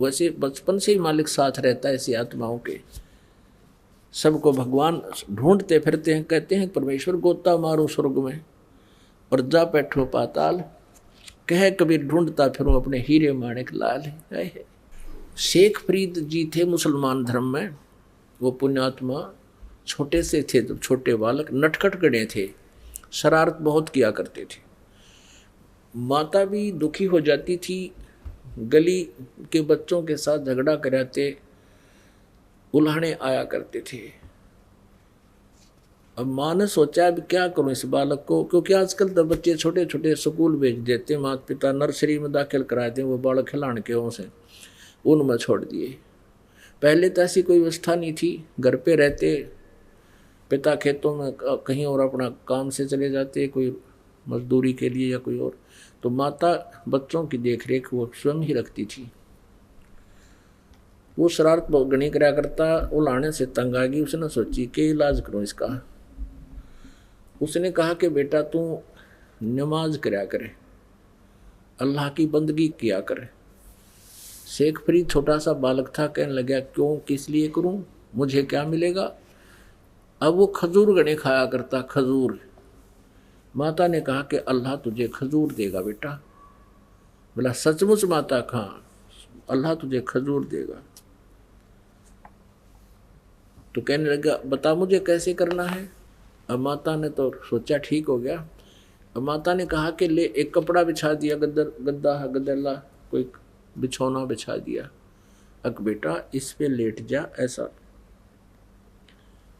वैसे बचपन से ही मालिक साथ रहता है ऐसी आत्माओं के। सबको भगवान ढूंढते फिरते हैं, कहते हैं परमेश्वर गोता मारो स्वर्ग में और जा बैठो पाताल, कहे कबीर ढूंढता फिरूं अपने हीरे माणिक लाल। शेख फरीद जी थे मुसलमान धर्म में। वो पुण्यात्मा छोटे से थे, जब छोटे बालक, नटखट गणे थे, शरारत बहुत किया करते थे। माता भी दुखी हो जाती थी, गली के बच्चों के साथ झगड़ा कराते, उल्हाने आया करते थे। अब माँ ने सोचा अब क्या करूं इस बालक को, क्योंकि आजकल तो बच्चे छोटे छोटे स्कूल भेज देते, माता पिता नर्सरी में दाखिल कराते हैं, वो बालक खिलाने के हों से उनमें छोड़ दिए। पहले तो ऐसी कोई व्यवस्था नहीं थी, घर पे रहते, पिता खेतों में कहीं और अपना काम से चले जाते, कोई मजदूरी के लिए या कोई और, तो माता बच्चों की देख रेख वो स्वयं ही रखती थी। वो शरारत घनी करा करता, उलाने से तंग आ गई, उसने सोची कि इलाज करूं इसका। उसने कहा कि बेटा तू नमाज करया करे, अल्लाह की बंदगी किया करे। शेख फरीद छोटा सा बालक था, कहने लगा क्यों, किस लिए करूं, मुझे क्या मिलेगा। अब वो खजूर गणे खाया करता, खजूर। माता ने कहा कि अल्लाह तुझे खजूर देगा बेटा। बोला सचमुच माता, कहाँ, अल्लाह तुझे खजूर देगा। तो कहने लगा बता मुझे कैसे करना है। अब माता ने तो सोचा ठीक हो गया। अब माता ने कहा कि ले, एक कपड़ा बिछा दिया, गद्दला कोई बिछौना बिछा दिया। अब बेटा इस पे लेट जा, ऐसा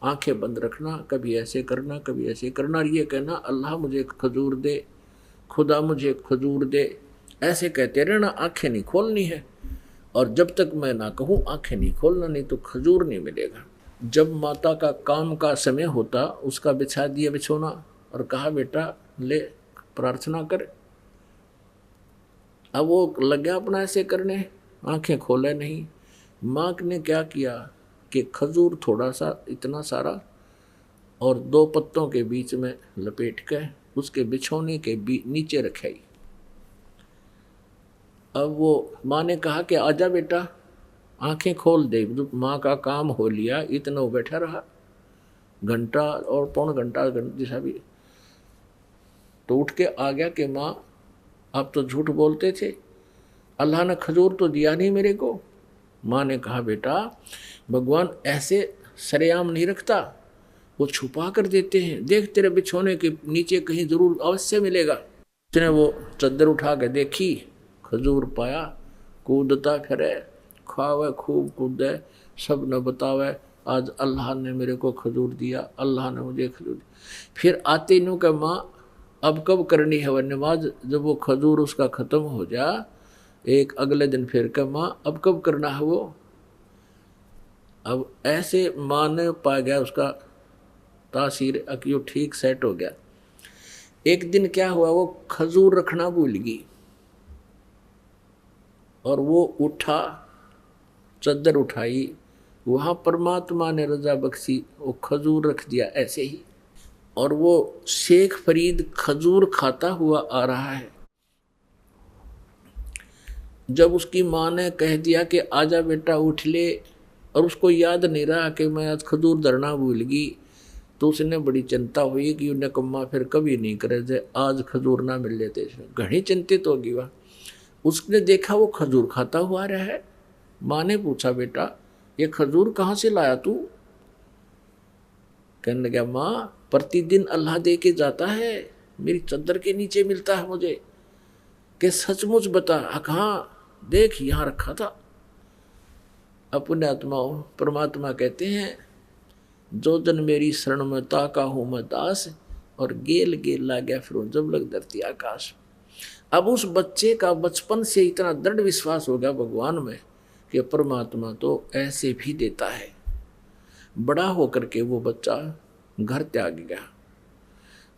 आंखें बंद रखना, कभी ऐसे करना कभी ऐसे करना, और ये कहना अल्लाह मुझे खजूर दे, खुदा मुझे खजूर दे, ऐसे कहते रहना, आंखें नहीं खोलनी है। और जब तक मैं ना कहूँ आंखें नहीं खोलना, नहीं तो खजूर नहीं मिलेगा। जब माता का काम का समय होता, उसका बिछा दिया बिछोना और कहा बेटा ले प्रार्थना कर। अब वो लग गया अपना ऐसे करने, आंखें खोले नहीं। माँ ने क्या किया कि खजूर थोड़ा सा, इतना सारा, और 2 पत्तों के बीच में लपेट के उसके बिछोने के नीचे रखाई। अब वो माँ ने कहा कि आजा बेटा, आंखें खोल दे। माँ का काम हो लिया, इतना वो बैठा रहा, घंटा और पौन घंटा जैसा भी। तो उठ के आ गया कि माँ आप तो झूठ बोलते थे, अल्लाह ने खजूर तो दिया नहीं मेरे को। माँ ने कहा बेटा भगवान ऐसे सरेआम नहीं रखता, वो छुपा कर देते हैं, देख तेरे बिछोने के नीचे कहीं जरूर अवश्य मिलेगा। उसने वो चद्दर उठा के देखी, खजूर पाया, कूदता फिरे, खावे खूब कूदे, सब न बतावे आज अल्लाह ने मेरे को खजूर दिया, अल्लाह ने मुझे खजूर दिया। फिर आते नु के माँ अब कब करनी है वह नमाज, जब वो खजूर उसका ख़त्म हो जा, एक अगले दिन फिर के माँ अब कब करना है वो। अब ऐसे माँ ने पा गया उसका तासीर, अकियो ठीक सेट हो गया। एक दिन क्या हुआ, वो खजूर रखना भूल गई और वो उठा, चद्दर उठाई, वहाँ परमात्मा ने रजा बख्शी, वो खजूर रख दिया ऐसे ही। और वो शेख फरीद खजूर खाता हुआ आ रहा है। जब उसकी माँ ने कह दिया कि आजा बेटा उठ ले, और उसको याद नहीं रहा कि मैं आज खजूर धरना भूल गई, तो उसने बड़ी चिंता हुई कि उन्हें कम्मा फिर कभी नहीं करे जे आज खजूर ना मिल लेते। घनी चिंतित होगी वह। उसने देखा वो खजूर खाता हुआ रहा है। माँ ने पूछा बेटा ये खजूर कहाँ से लाया तू। कहने लगा माँ प्रतिदिन अल्लाह दे के जाता है, मेरी चद्दर के नीचे मिलता है मुझे। कि सचमुच बता, हाँ देख यहाँ रखा था। अपने आत्माओं परमात्मा कहते हैं जो जन मेरी शरण में ताका हूँ मैं दास, और गेल गेल ला गया फिर जब लग धरती आकाश। अब उस बच्चे का बचपन से इतना दृढ़ विश्वास हो गया भगवान में कि परमात्मा तो ऐसे भी देता है। बड़ा होकर के वो बच्चा घर त्याग गया।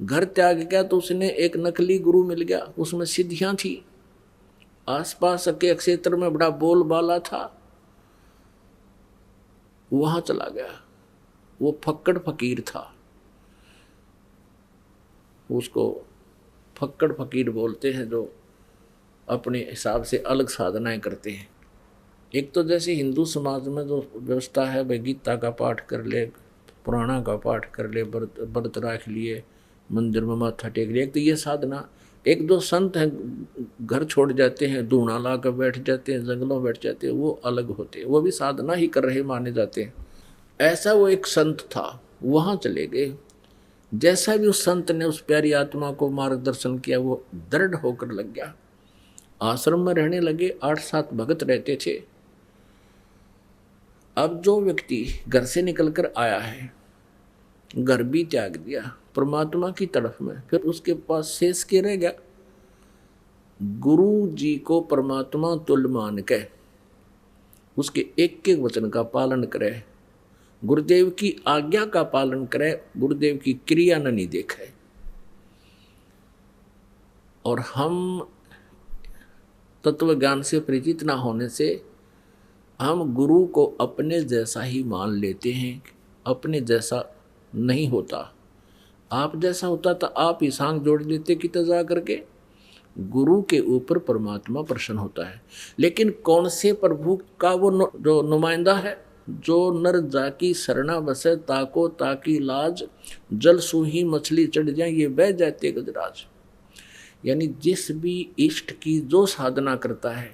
घर त्याग गया तो उसने एक नकली गुरु मिल गया, उसमें सिद्धियां थी, आसपास के क्षेत्र में बड़ा बोलबाला था। वहां चला गया। वो फक्कड़ फकीर था, उसको फक्कड़ फकीर बोलते हैं, जो अपने हिसाब से अलग साधनाएं करते हैं। एक तो जैसे हिंदू समाज में जो व्यवस्था है, भाई गीता का पाठ कर ले, पुराणा का पाठ कर ले, व्रत रख लिए, मंदिर में माथा टेक लिया, एक तो ये साधना। एक दो संत हैं घर छोड़ जाते हैं, धूना ला कर बैठ जाते हैं, जंगलों में बैठ जाते हैं, वो अलग होते हैं, वो भी साधना ही कर रहे माने जाते हैं। ऐसा वो एक संत था, वहाँ चले गए। जैसा भी उस संत ने उस प्यारी आत्मा को मार्गदर्शन किया, वो दृढ़ होकर लग गया। आश्रम में रहने लगे, 8-7 भगत रहते थे। अब जो व्यक्ति घर से निकलकर आया है, घर भी त्याग दिया परमात्मा की तरफ में, फिर उसके पास शेष के रह गया। गुरु जी को परमात्मा तुल्य मान के उसके एक एक वचन का पालन करे, गुरुदेव की आज्ञा का पालन करे, गुरुदेव की क्रिया न नहीं देखे। और हम तत्व ज्ञान से परिचित ना होने से हम गुरु को अपने जैसा ही मान लेते हैं। अपने जैसा नहीं होता, आप जैसा होता तो आप ही सांग जोड़ देते कि तजा करके। गुरु के ऊपर परमात्मा प्रसन्न होता है। लेकिन कौन से प्रभु का वो जो नुमाइंदा है? जो नर जाकी शरणा बसे ताको ताकी लाज, जल सूही मछली चढ़ जाए ये बह जाते गजराज। यानी जिस भी इष्ट की जो साधना करता है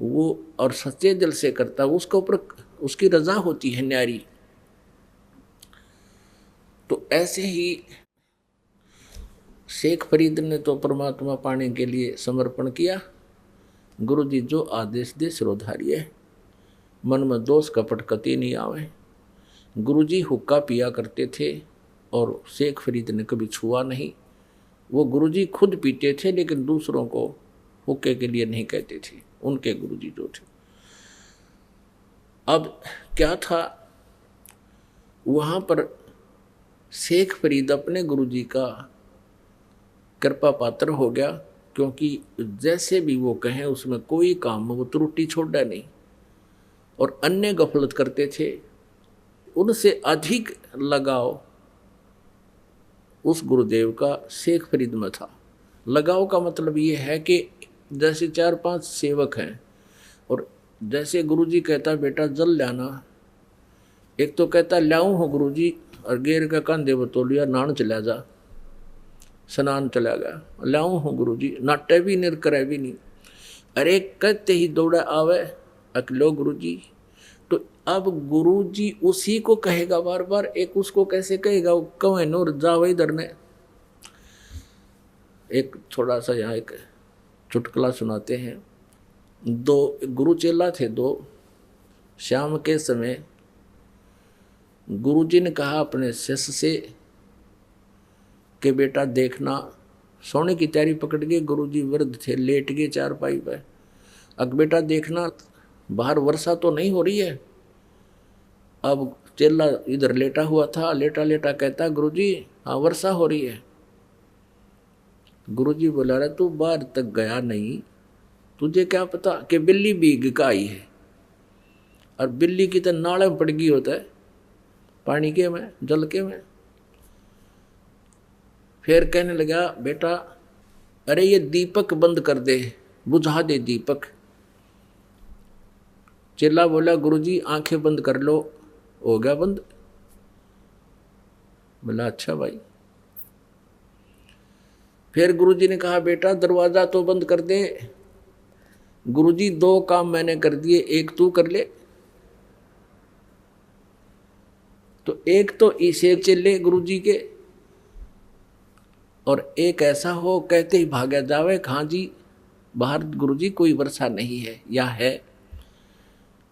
वो और सच्चे दिल से करता है, उसके ऊपर उसकी रजा होती है न्यारी। तो ऐसे ही शेख फरीद ने तो परमात्मा पाने के लिए समर्पण किया। गुरु जी जो आदेश दे सिरोधारिये, मन में दोष कपट कति नहीं आवे। गुरु जी हुक्का पिया करते थे और शेख फरीद ने कभी छुआ नहीं। वो गुरु जी खुद पीते थे लेकिन दूसरों को हुक्के के लिए नहीं कहते थे, उनके गुरु जी जो थे। अब क्या था, वहाँ पर शेख फरीद अपने गुरु जी का कृपा पात्र हो गया, क्योंकि जैसे भी वो कहें उसमें कोई काम वो त्रुटि छोड़ा नहीं। और अन्य गफलत करते थे, उनसे अधिक लगाव उस गुरुदेव का शेख फरीद में था। लगाव का मतलब ये है कि जैसे 4-5 सेवक हैं और जैसे गुरुजी कहता बेटा जल लाना, एक तो कहता लाऊं हो गुरुजी और गेर का कंधे बतौलिया नान चला जा, स्नान चला गया, लाऊं हो गुरुजी, नाटे भी नहीं करे भी नहीं। अरे कहते ही दौड़ा आवे अकलो गुरुजी। तो अब गुरुजी उसी को कहेगा बार बार, एक उसको कैसे कहेगा? कहे नूर जाओ इधर ने। एक थोड़ा सा यहाँ एक चुटकुला सुनाते हैं। दो गुरु चेला थे दो। शाम के समय गुरुजी ने कहा अपने शिष्य से कि बेटा देखना, सोने की तैयारी पकड़ के गुरुजी वृद्ध थे, लेट गए चारपाई पे। अब बेटा देखना बाहर वर्षा तो नहीं हो रही है। अब चेला इधर लेटा हुआ था, लेटा लेटा कहता गुरुजी हाँ वर्षा हो रही है। गुरुजी बोला रहा तू बाहर तक गया नहीं, तुझे क्या पता कि बिल्ली भीग का आई है। और बिल्ली की तो नाले में पड़ गई होता है, पानी के में, जल के में। फिर कहने लगा बेटा अरे ये दीपक बंद कर दे, बुझा दे दीपक। चेला बोला गुरुजी आंखें बंद कर लो, हो गया बंद। बोला अच्छा भाई। फिर गुरुजी ने कहा बेटा दरवाजा तो बंद कर दे। गुरुजी 2 काम मैंने कर दिए, एक तू कर ले। तो एक तो इसे चले गुरुजी के, और एक ऐसा हो कहते ही भागा जावे हाँ जी बाहर गुरुजी कोई वर्षा नहीं है या है।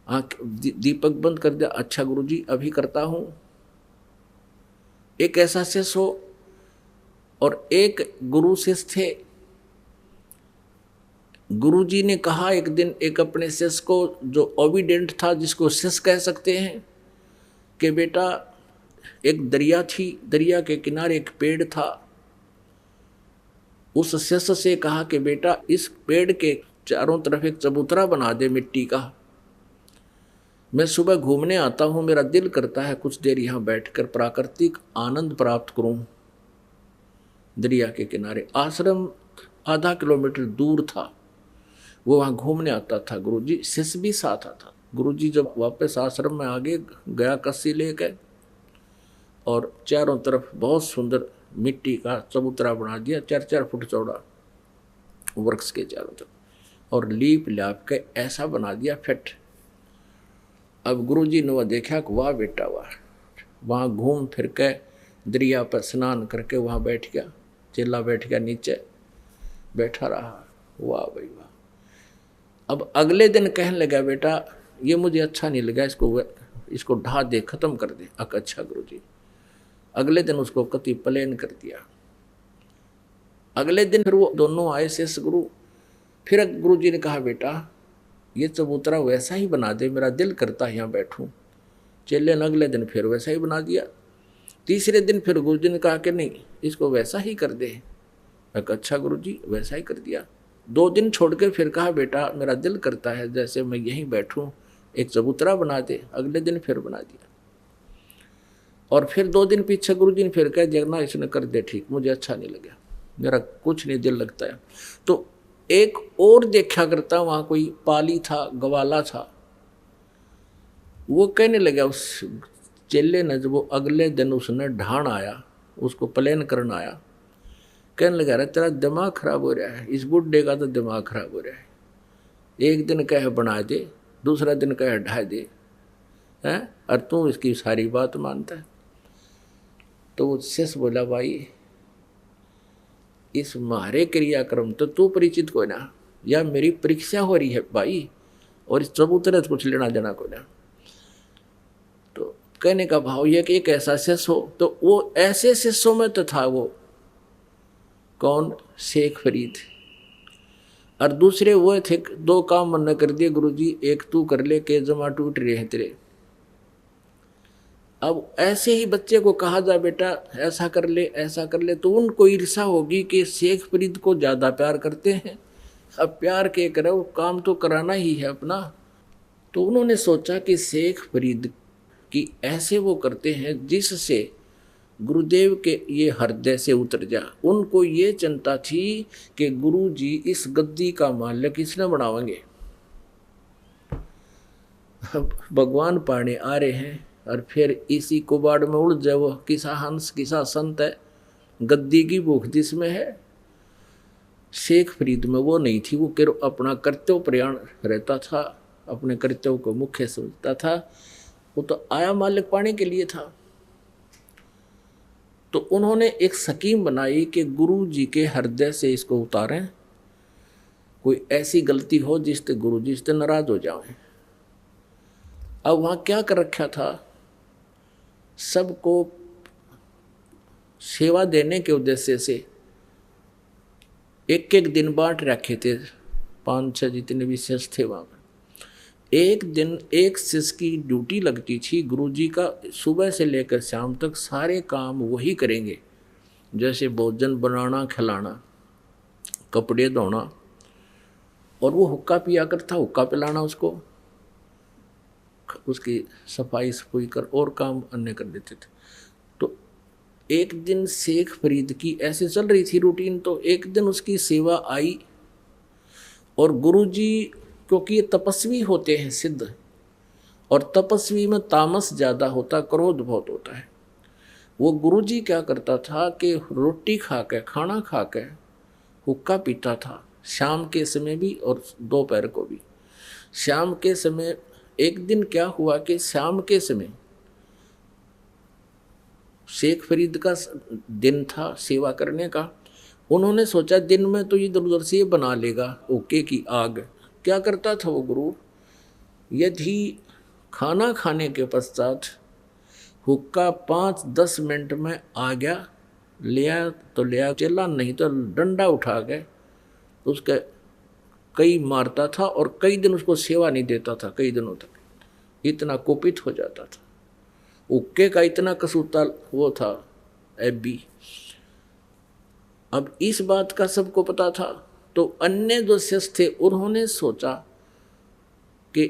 आँख दीपक बंद कर दिया, अच्छा गुरुजी अभी करता हूं। एक ऐसा शिष्य हो और एक गुरु शिष्य थे। गुरुजी ने कहा एक दिन एक अपने शिष्य को जो ओबीडेंट था, जिसको शिष्य कह सकते हैं, कि बेटा एक दरिया थी, दरिया के किनारे एक पेड़ था। उस शिष्य से कहा कि बेटा इस पेड़ के चारों तरफ एक चबूतरा बना दे मिट्टी का। मैं सुबह घूमने आता हूँ, मेरा दिल करता है कुछ देर यहाँ बैठकर प्राकृतिक आनंद प्राप्त करूँ। दरिया के किनारे आश्रम आधा किलोमीटर दूर था, वो वहाँ घूमने आता था। गुरुजी शिष्य भी साथ आता। गुरुजी जब वापस आश्रम में आगे गया कस्सी लेकर, और चारों तरफ बहुत सुंदर मिट्टी का चबूतरा बना दिया, 4-4 फुट चौड़ा वृक्ष के चारों तरफ, और लीप लाप के ऐसा बना दिया फिट। अब गुरुजी ने वह देखा कि वाह बेटा वाह, वहाँ घूम फिर के दरिया पर स्नान करके वहाँ बैठ गया। चेला बैठ गया नीचे, बैठा रहा, वाह भाई वाह। अब अगले दिन कहने लगा बेटा ये मुझे अच्छा नहीं लगा, इसको ढा दे, खत्म कर दे। अच्छा गुरुजी। अगले दिन उसको कति प्लेन कर दिया। अगले दिन फिर वो दोनों आए शेष गुरु। फिर गुरु जी ने कहा बेटा ये चबूतरा वैसा ही बना दे, मेरा दिल करता है यहाँ बैठूं। चेले ने अगले दिन फिर वैसा ही बना दिया। तीसरे दिन फिर गुरु जी ने कहा कि नहीं इसको वैसा ही कर दे। मैं कहा अच्छा गुरु जी, वैसा ही कर दिया। 2 दिन छोड़ के फिर कहा बेटा मेरा दिल करता है जैसे मैं यहीं बैठूं, एक चबूतरा बना दे। अगले दिन फिर बना दिया। और फिर 2 दिन पीछे गुरु जी ने फिर कह दिया ना इसने कर दे ठीक, मुझे अच्छा नहीं लगा, मेरा कुछ नहीं दिल लगता है। तो एक और देखा करता वहां कोई पाली था, गवाला था, वो कहने लगा उस चेले ने, जब वो अगले दिन उसने ढाण आया, उसको प्लेन करना आया, कहने लगा अरे तेरा दिमाग खराब हो रहा है, इस बुढ़े का तो दिमाग खराब हो रहा है। एक दिन कहे बना दे, दूसरा दिन कहे ढा दे, हैं, और तू इसकी सारी बात मानता है। तो वो शेष बोला भाई इस मारे क्रियाक्रम तो तू परिचित को ना, या मेरी परीक्षा हो रही है भाई, और इस चबूतरे से कुछ लेना देना को ना। तो कहने का भाव यह कि एक ऐसा शिष्य हो, तो वो ऐसे शिष्यों में तो था वो कौन, शेख फरीद। और दूसरे वो थे, 2 काम मन कर दिए गुरुजी, एक तू कर ले के जमा टूट रहे हैं तेरे। अब ऐसे ही बच्चे को कहा जा बेटा ऐसा कर ले ऐसा कर ले, तो उनको ईर्षा होगी कि शेख फरीद को ज़्यादा प्यार करते हैं। अब प्यार के करो, काम तो कराना ही है अपना। तो उन्होंने सोचा कि शेख फरीद की ऐसे वो करते हैं जिससे गुरुदेव के ये हृदय से उतर जा। उनको ये चिंता थी कि गुरु जी इस गद्दी का मालिक इसने बनावेंगे। भगवान पाने आ रहे हैं और फिर इसी कुबाड़ में उड़ जाए। वो किसा हंस किसा संत है, गद्दी की भूख जिसमें है। शेख फरीद में वो नहीं थी, वो केवल अपना कर्तव्य प्रयाण रहता था, अपने कर्तव्य को मुख्य समझता था। वो तो आया मालिक पाने के लिए था। तो उन्होंने एक स्कीम बनाई कि गुरु जी के हृदय से इसको उतारें, कोई ऐसी गलती हो जिससे गुरु जी से नाराज हो जाएं। अब वहाँ क्या कर रखा था, सबको सेवा देने के उद्देश्य से एक एक दिन बांट रखे थे। 5-6 जितने भी शिष्य थे वहाँ पर एक दिन एक शिष्य की ड्यूटी लगती थी। गुरुजी का सुबह से लेकर शाम तक सारे काम वही करेंगे, जैसे भोजन बनाना, खिलाना, कपड़े धोना, और वो हुक्का पिया करता, हुक्का पिलाना उसको, उसकी सफाई सफाई कर और काम अन्य कर देते थे। तो एक दिन शेख फरीद की ऐसे चल रही थी रूटीन। तो एक दिन उसकी सेवा आई और गुरुजी, क्योंकि ये तपस्वी होते हैं सिद्ध, और तपस्वी में तामस ज़्यादा होता, क्रोध बहुत होता है। वो गुरुजी क्या करता था कि रोटी खा के, खाना खा के हुक्का पीता था, शाम के समय भी और दोपहर को भी। शाम के समय एक दिन क्या हुआ कि शाम के समय शेख फरीद का दिन था सेवा करने का। उन्होंने सोचा दिन में तो इधर उधर से बना लेगा ओके की आग। क्या करता था वो गुरु, यदि खाना खाने के पश्चात हुक्का 5-10 मिनट में आ गया, लिया तो लिया, चला नहीं तो डंडा उठा के उसके कई मारता था और कई दिन उसको सेवा नहीं देता था, कई दिनों तक। इतना कुपित हो जाता था, हुक्के का इतना कसूता वो था एबी। अब इस बात का सबको पता था। तो अन्य जो शिष्य थे उन्होंने सोचा कि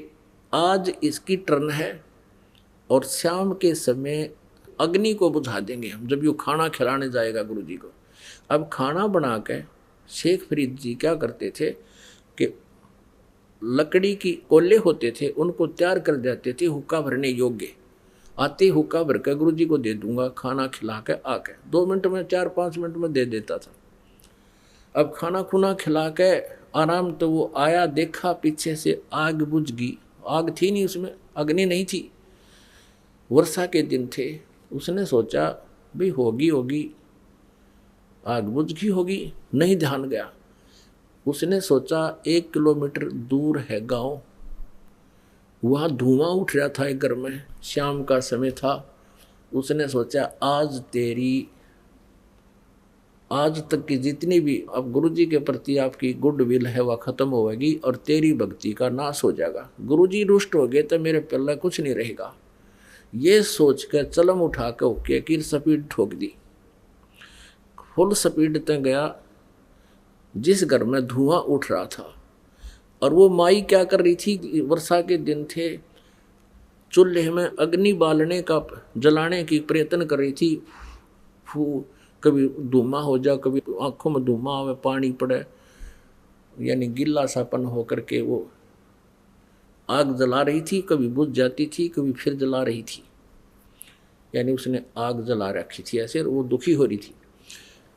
आज इसकी टर्न है और शाम के समय अग्नि को बुझा देंगे हम, जब ये खाना खिलाने जाएगा गुरु जी को। अब खाना बना के शेख फरीद जी क्या करते थे कि लकड़ी की कोले होते थे, उनको तैयार कर देते थे हुक्का भरने योग्य। आते हुक्का भर के गुरु जी को दे दूंगा, खाना खिला के आके 2 मिनट में 4-5 मिनट में दे देता था। अब खाना खुना खिला के आराम, तो वो आया, देखा पीछे से आग बुझ गई। आग थी नहीं उसमें, अग्नि नहीं थी, वर्षा के दिन थे। उसने सोचा भी होगी आग बुझ गई होगी, नहीं ध्यान गया। उसने सोचा 1 किलोमीटर दूर है गांव, वहाँ धुआं उठ रहा था एक घर में, शाम का समय था, उसने सोचा आज तक की जितनी भी अब गुरुजी के प्रति आपकी गुडविल है वह खत्म होगी और तेरी भक्ति का नाश हो जाएगा। गुरुजी रुष्ट हो गए तो मेरे पल्ला कुछ नहीं रहेगा। ये सोच कर चलम उठा कर ओके की स्पीड ठोक दी, फुल स्पीड तक गया जिस घर में धुआं उठ रहा था। और वो माई क्या कर रही थी, वर्षा के दिन थे, चूल्हे में अग्नि बालने का जलाने की प्रयत्न कर रही थी। कभी धुआं हो जाए, कभी आंखों में धुआं आवे, पानी पड़े, यानी गिल्ला सापन होकर के वो आग जला रही थी। कभी बुझ जाती थी, कभी फिर जला रही थी, यानी उसने आग जला रखी थी ऐसे, वो दुखी हो रही थी।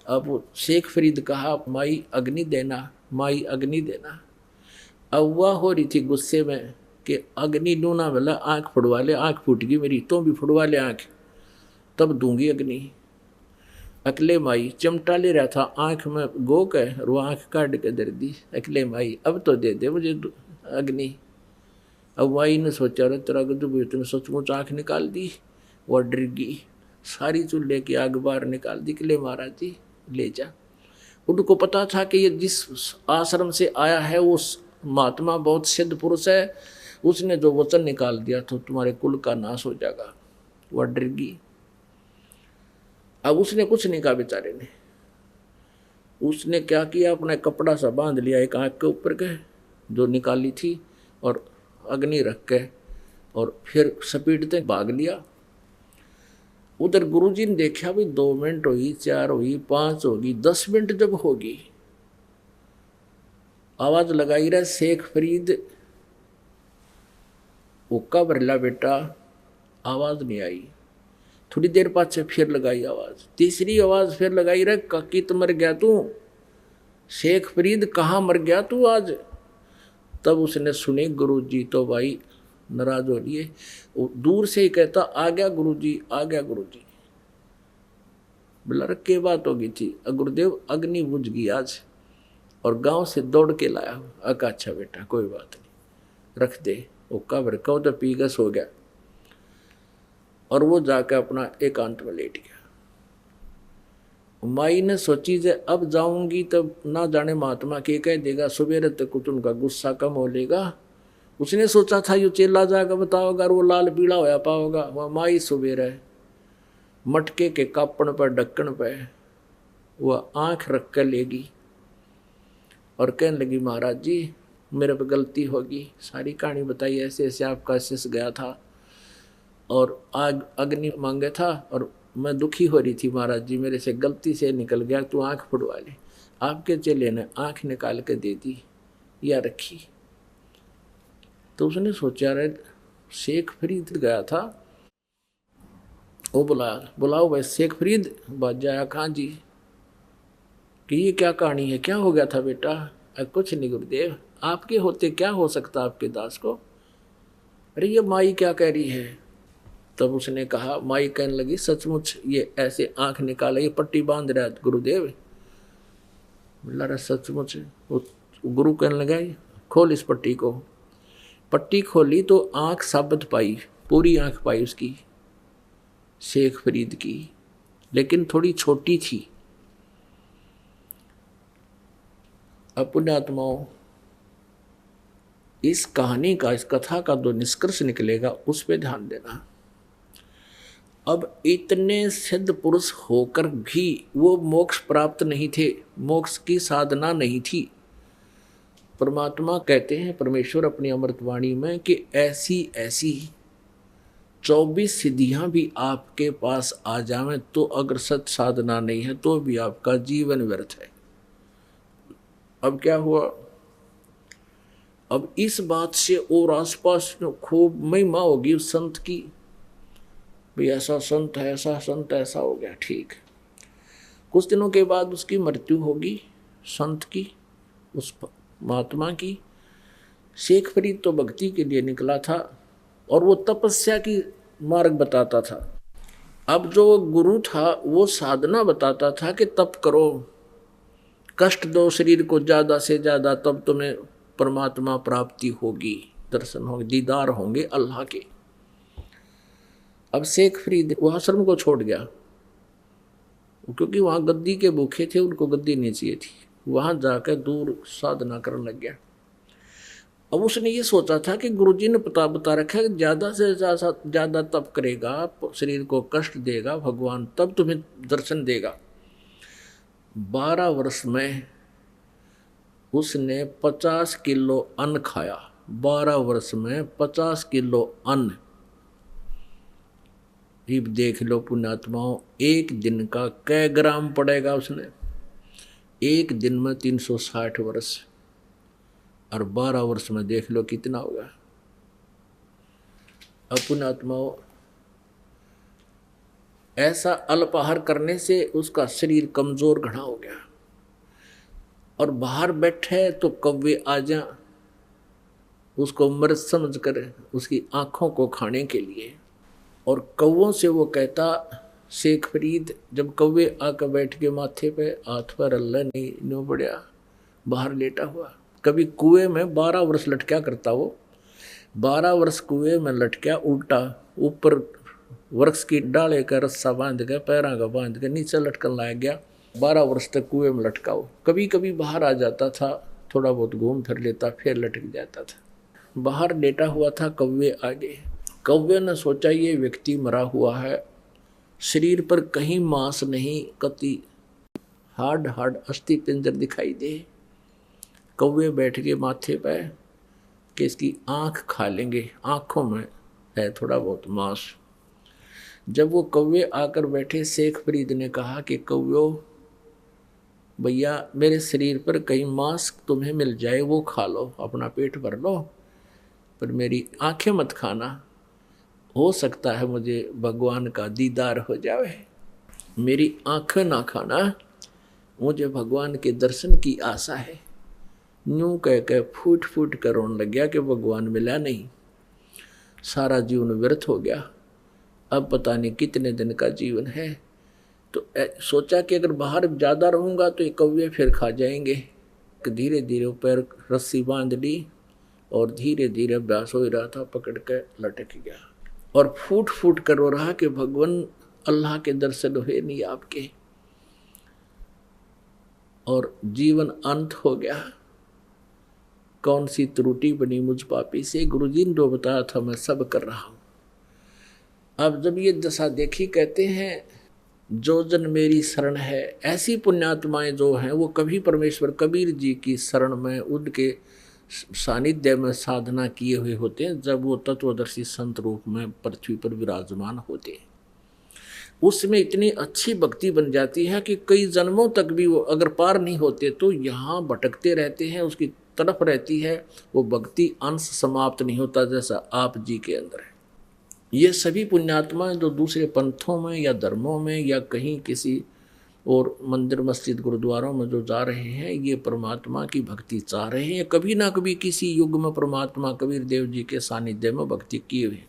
अब वो शेख फरीद कहा माई अग्नि देना, माई अग्नि देना। अब वह हो रही थी गुस्से में कि अग्नि दूना वाला आँख फुड़वा ले, आँख फूट गई मेरी, तो भी फुड़वा ले आँख, तब दूंगी अग्नि। अकले माई चिमटा ले रहा था, आँख में गोक है और वो आँख काट के दे दी। अकले माई अब तो दे दे मुझे अग्नि। अब माई ने सोचा रे तेरा गजब, इतने सचमुच आँख निकाल दी। वह डर गई, सारी चूल्हे की आग बाहर निकाल दी। अकले महाराज जी ले जा। उनको पता था कि ये जिस आश्रम से आया है वो महात्मा बहुत सिद्ध पुरुष है, उसने जो वचन निकाल दिया तो तुम्हारे कुल का नाश हो जाएगा। वह डर गई। अब उसने कुछ नहीं कहा बेचारे ने। उसने क्या किया, अपना कपड़ा सा बांध लिया एक आँख के ऊपर के जो निकाली थी और अग्नि रख के, और फिर स्पीड तक भाग लिया। उधर गुरुजी ने देखा भी 2 मिनट हुई, 4 हुई, 5 होगी, 10 मिनट जब होगी, आवाज लगाई रहा शेख फरीद हुक्का भरला बेटा, आवाज नहीं आई। थोड़ी देर बाद से फिर लगाई आवाज, तीसरी आवाज फिर लगाई रहा काकी तो मर गया तू, शेख फरीद कहाँ मर गया तू आज। तब उसने सुनी गुरुजी तो भाई नाराज हो लिए, दूर से ही कहता आ गया गुरुजी, आ गया गुरुजी। बोला के बात हो गई थी, गुरुदेव अग्नि बुझ गई आज और गांव से दौड़ के लाया। अका अच्छा बेटा कोई बात नहीं, रख दे। हुक्का भर का तो पी गस हो गया और वो जाकर अपना एकांत में लेट गया। माई ने सोची जे अब जाऊंगी तब ना जाने महात्मा के कह देगा, सवेरे तक कुछ उनका गुस्सा कम हो लेगा। उसने सोचा था यो चेला जाकर बताओगा, वो लाल पीला होया पाओगा। वह माई सवेरे मटके के कापण पर ढक्कन पे वह आँख रख कर लेगी और कहने लगी महाराज जी मेरे पे गलती होगी। सारी कहानी बताई, ऐसे ऐसे आपका शिष्य गया था और आग अग्नि मांगे था और मैं दुखी हो रही थी महाराज जी, मेरे से गलती से निकल गया, तू आँख फुड़वा ले। आपके चेले ने आँख निकाल के दे दी या रखी। तो उसने सोचा रे शेख फरीद गया था, वो बुलाओ भाई शेख फरीद। बात जाया खां जी कि ये क्या कहानी है, क्या हो गया था बेटा। कुछ नहीं गुरुदेव, आपके होते क्या हो सकता आपके दास को। अरे ये माई क्या कह रही है। तब उसने कहा, माई कहने लगी सचमुच ये ऐसे आंख निकाले, ये पट्टी बांध रहा है गुरुदेव। बोला सचमुच। गुरु कहने लगा खोल इस पट्टी को। पट्टी खोली तो आंख साबित पाई, पूरी आंख पाई उसकी शेख फरीद की, लेकिन थोड़ी छोटी थी। अब पुण्यात्माओं, इस कहानी का, इस कथा का जो निष्कर्ष निकलेगा उस पर ध्यान देना। अब इतने सिद्ध पुरुष होकर भी वो मोक्ष प्राप्त नहीं थे, मोक्ष की साधना नहीं थी। परमात्मा कहते हैं, परमेश्वर अपनी अमृतवाणी में, कि ऐसी ऐसी 24 सिद्धियां भी आपके पास आ जावें तो अगर सत साधना नहीं है तो भी आपका जीवन व्यर्थ है। अब क्या हुआ, अब इस बात से और आसपास खूब महिमा होगी उस संत की, भाई ऐसा संत है, ऐसा संत, ऐसा हो गया, ठीक। कुछ दिनों के बाद उसकी मृत्यु होगी संत की, उस महात्मा की। शेख फरीद तो भक्ति के लिए निकला था और वो तपस्या की मार्ग बताता था। अब जो गुरु था वो साधना बताता था कि तप करो, कष्ट दो शरीर को ज़्यादा से ज़्यादा, तब तुम्हें परमात्मा प्राप्ति होगी, दर्शन होंगे, दीदार होंगे अल्लाह के। अब शेख फरीद वो आश्रम को छोड़ गया, क्योंकि वहाँ गद्दी के भूखे थे, उनको गद्दी नहीं चाहिए थी। वहाँ जाकर दूर साधना करने लग गया। अब उसने ये सोचा था कि गुरुजी ने बता रखा है कि ज़्यादा से ज़्यादा तप करेगा, शरीर को कष्ट देगा, भगवान तब तुम्हें दर्शन देगा। 12 वर्ष में उसने 50 किलो अन्न खाया। 12 वर्ष में 50 किलो अन्न। अब देख लो पुण्यात्माओं, एक दिन का कै ग्राम पड़ेगा उसने? एक दिन में 360 वर्ष, और 12 वर्ष में देख लो कितना होगा। अब पुण्यात्माओं, ऐसा अल्पाहार करने से उसका शरीर कमजोर घना हो गया, और बाहर बैठे तो कौवे आ जा उसको मृत समझ कर उसकी आंखों को खाने के लिए। और कौवों से वो कहता, शेख फरीद जब कौवे आकर बैठ के माथे पे हाथ पर अल्लाह नहीं नो बढ़िया बाहर लेटा हुआ। कभी कुएं में 12 वर्ष लटका करता वो, 12 वर्ष कुएं में लटका, उल्टा ऊपर वृक्ष की डाले का रस्सा बांध के पैरों का बांध के नीचे लटकन लाया गया। 12 वर्ष तक कुएं में लटका हो। कभी कभी बाहर आ जाता था, थोड़ा बहुत घूम फिर लेता, फिर लटक जाता था। बाहर लेटा हुआ था, कौवे आगे। कौवे ने सोचा ये व्यक्ति मरा हुआ है, शरीर पर कहीं मांस नहीं, कति हार्ड अस्थि पिंजर दिखाई दे। कौवे बैठ के माथे पे कि इसकी आँख खा लेंगे, आँखों में है थोड़ा बहुत मांस। जब वो कौवे आकर बैठे, शेख फरीद ने कहा कि कौवो भैया मेरे शरीर पर कहीं मांस तुम्हें मिल जाए वो खा लो, अपना पेट भर लो, पर मेरी आँखें मत खाना। हो सकता है मुझे भगवान का दीदार हो जाए, मेरी आँखें ना खाना, मुझे भगवान के दर्शन की आशा है। यूँ कह के फूट कर रोने लग गया कि भगवान मिला नहीं, सारा जीवन व्यर्थ हो गया, अब पता नहीं कितने दिन का जीवन है। तो सोचा कि अगर बाहर ज़्यादा रहूँगा तो ये कौवे फिर खा जाएंगे। धीरे धीरे पैर रस्सी बांध ली और धीरे धीरे अभ्यास हो रहा था, पकड़ के लटक गया और फूट कर रो रहा कि भगवान अल्लाह के दर्शन हुए नहीं आपके, और जीवन अंत हो गया। कौन सी त्रुटि बनी मुझ पापी से, गुरुजी ने जो बताया था मैं सब कर रहा हूँ। अब जब ये दशा देखी, कहते हैं जो जन मेरी शरण है, ऐसी पुण्यात्माएं जो हैं वो कभी परमेश्वर कबीर जी की शरण में, उनके सानिध्य में साधना किए हुए होते हैं। जब वो तत्वदर्शी संत रूप में पृथ्वी पर विराजमान होते हैं, उसमें इतनी अच्छी भक्ति बन जाती है कि कई जन्मों तक भी वो अगर पार नहीं होते तो यहाँ भटकते रहते हैं, उसकी तरफ रहती है वो भक्ति, अंश समाप्त नहीं होता जैसा आप जी के अंदर है। ये सभी पुण्यात्माएं जो दूसरे पंथों में या धर्मों में या कहीं किसी और मंदिर मस्जिद गुरुद्वारों में जो जा रहे हैं, ये परमात्मा की भक्ति चाह रहे हैं। कभी ना कभी किसी युग में परमात्मा कबीर देव जी के सानिध्य में भक्ति किए हुए।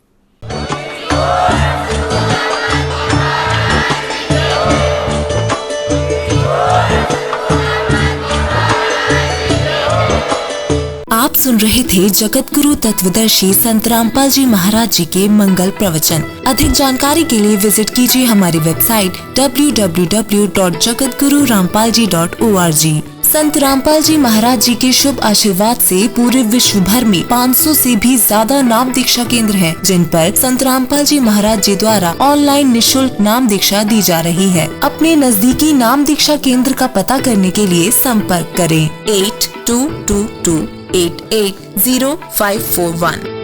आप सुन रहे थे जगत गुरु तत्वदर्शी संत रामपाल जी महाराज जी के मंगल प्रवचन। अधिक जानकारी के लिए विजिट कीजिए हमारी वेबसाइट www.jagatgururampalji.org। संत रामपाल जी महाराज जी के शुभ आशीर्वाद से पूरे विश्व भर में 500 से भी ज्यादा नाम दीक्षा केंद्र हैं, जिन पर संत रामपाल जी महाराज जी द्वारा ऑनलाइन निःशुल्क नाम दीक्षा दी जा रही है। अपने नजदीकी नाम दीक्षा केंद्र का पता करने के लिए संपर्क करें 8222880541।